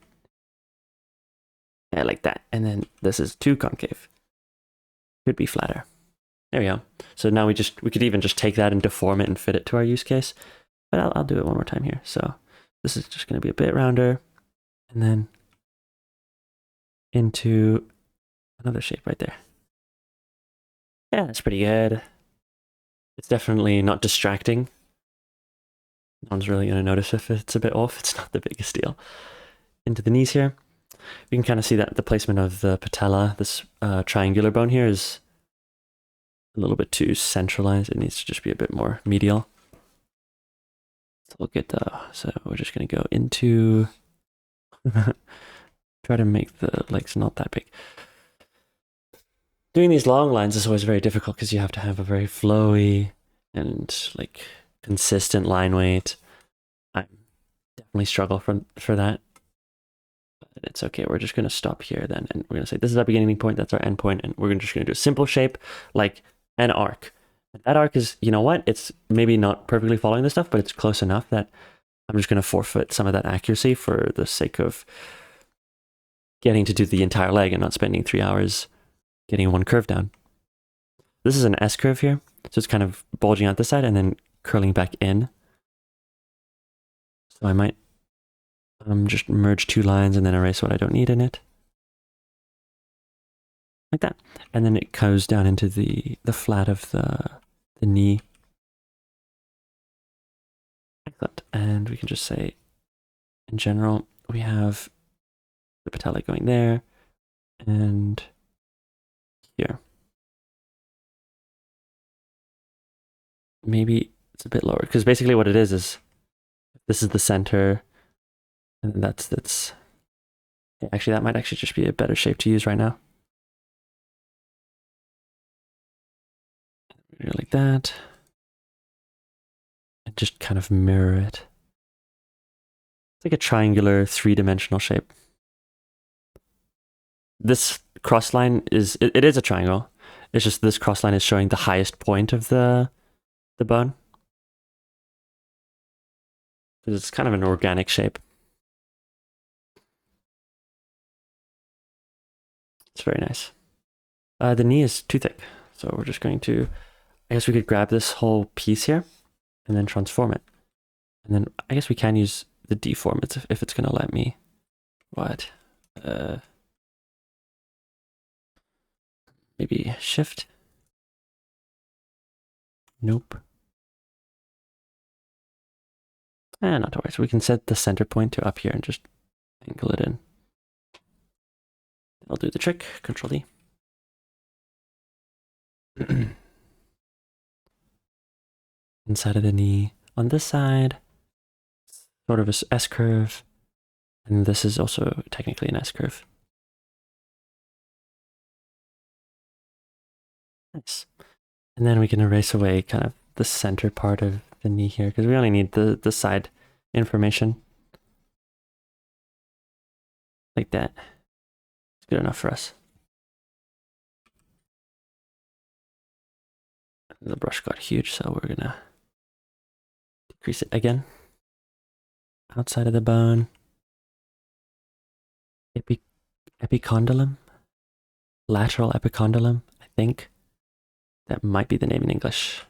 Yeah, like that. And then this is two concave. Could be flatter. There we go. So now we could even just take that and deform it and fit it to our use case. But I'll do it one more time here. So this is just going to be a bit rounder, and then into another shape right there. Yeah, that's pretty good. It's definitely not distracting. No one's really going to notice if it's a bit off. It's not the biggest deal. Into the knees here. We can kind of see that the placement of the patella, this triangular bone here, is a little bit too centralized. It needs to just be a bit more medial. So we'll get so we're just going to go into try to make the legs not that big. Doing these long lines is always very difficult because you have to have a very flowy and like consistent line weight. I definitely struggle for that. But it's okay. We're just going to stop here then, and we're going to say this is our beginning point, that's our end point, and we're just going to do a simple shape like an arc. That arc is, you know what? It's maybe not perfectly following this stuff, but it's close enough that I'm just going to forfeit some of that accuracy for the sake of getting to do the entire leg and not spending 3 hours getting one curve down. This is an S curve here, so it's kind of bulging out this side and then curling back in. So I might just merge two lines and then erase what I don't need in it. Like that. And then it goes down into the flat of the knee. Excellent. And we can just say, in general, we have the patella going there, and here. Maybe it's a bit lower, because basically what it is this is the center, and that's actually that might actually just be a better shape to use right now. Like that. And just kind of mirror it. It's like a triangular 3-dimensional shape. This cross line it is a triangle. It's just this cross line is showing the highest point of the bone. It's kind of an organic shape. It's very nice. The knee is too thick, so we're just going to, I guess we could grab this whole piece here and then transform it. And then I guess we can use the deform if it's going to let me. What? Maybe shift? Nope. Not to worry. So we can set the center point to up here and just angle it in. I'll do the trick. Control D. Inside of the knee on this side, sort of a S curve, and this is also technically an S curve. Nice. And then we can erase away kind of the center part of the knee here, because we only need the side information. Like that. It's good enough for us. The brush got huge, so we're gonna decrease it again. Outside of the bone. Epicondylum? Lateral epicondylum, I think. That might be the name in English.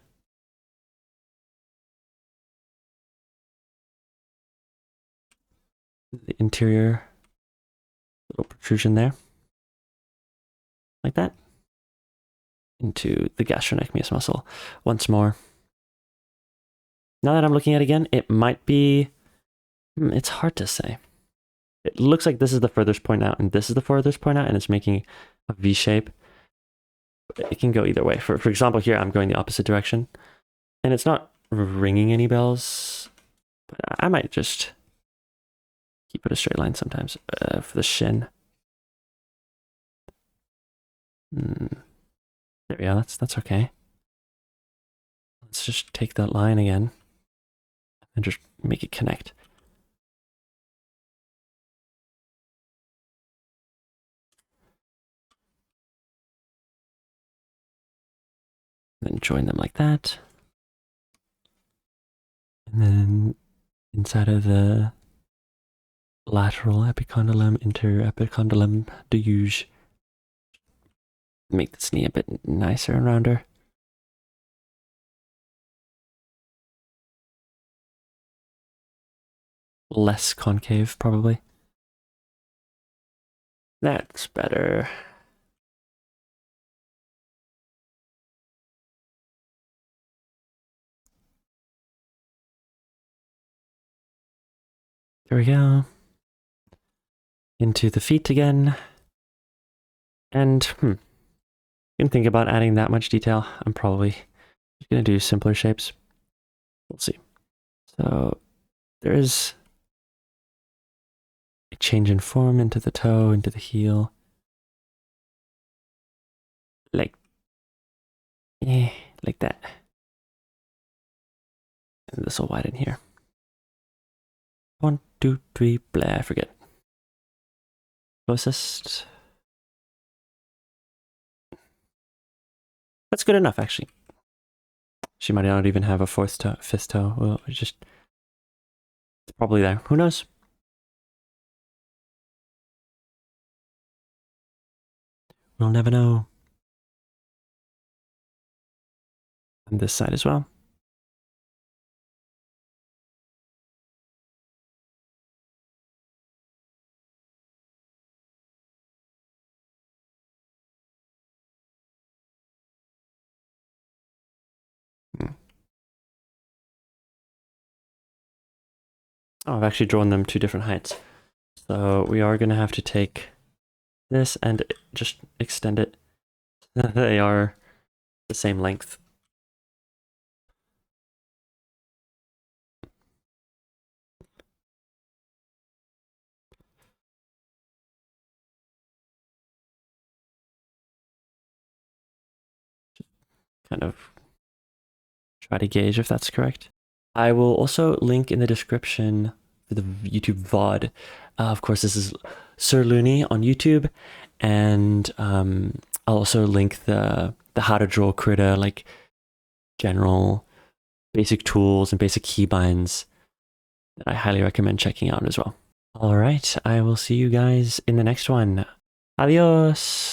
The interior little protrusion there. Like that. Into the gastrocnemius muscle once more. Now that I'm looking at it again, it might be, it's hard to say. It looks like this is the furthest point out and this is the furthest point out, and it's making a V shape. It can go either way. For example, here I'm going the opposite direction and it's not ringing any bells, but I might just keep it a straight line sometimes for the shin. There we go, that's okay. Let's just take that line again and just make it connect. Then join them like that. And then inside of the lateral epicondylum, interepicondylum deluge, make this knee a bit nicer and rounder. Less concave, probably. That's better. There we go. Into the feet again. And, you can think about adding that much detail. I'm probably just going to do simpler shapes. We'll see. So, there is a change in form into the toe, into the heel. Like that. And this will widen here. 1, 2, 3, blah, I forget. Closest. That's good enough, actually. She might not even have a fifth toe. Well, it's probably there. Who knows? We'll never know. And this side as well. Oh, I've actually drawn them 2 different heights. So we are going to have to take this and just extend it. They are the same length. Kind of try to gauge if that's correct. I will also link in the description for the YouTube VOD. Of course, this is Sir Looney on YouTube, and I'll also link the how to draw KRITA, like general basic tools and basic keybinds that I highly recommend checking out as well. All right, I will see you guys in the next one. Adios.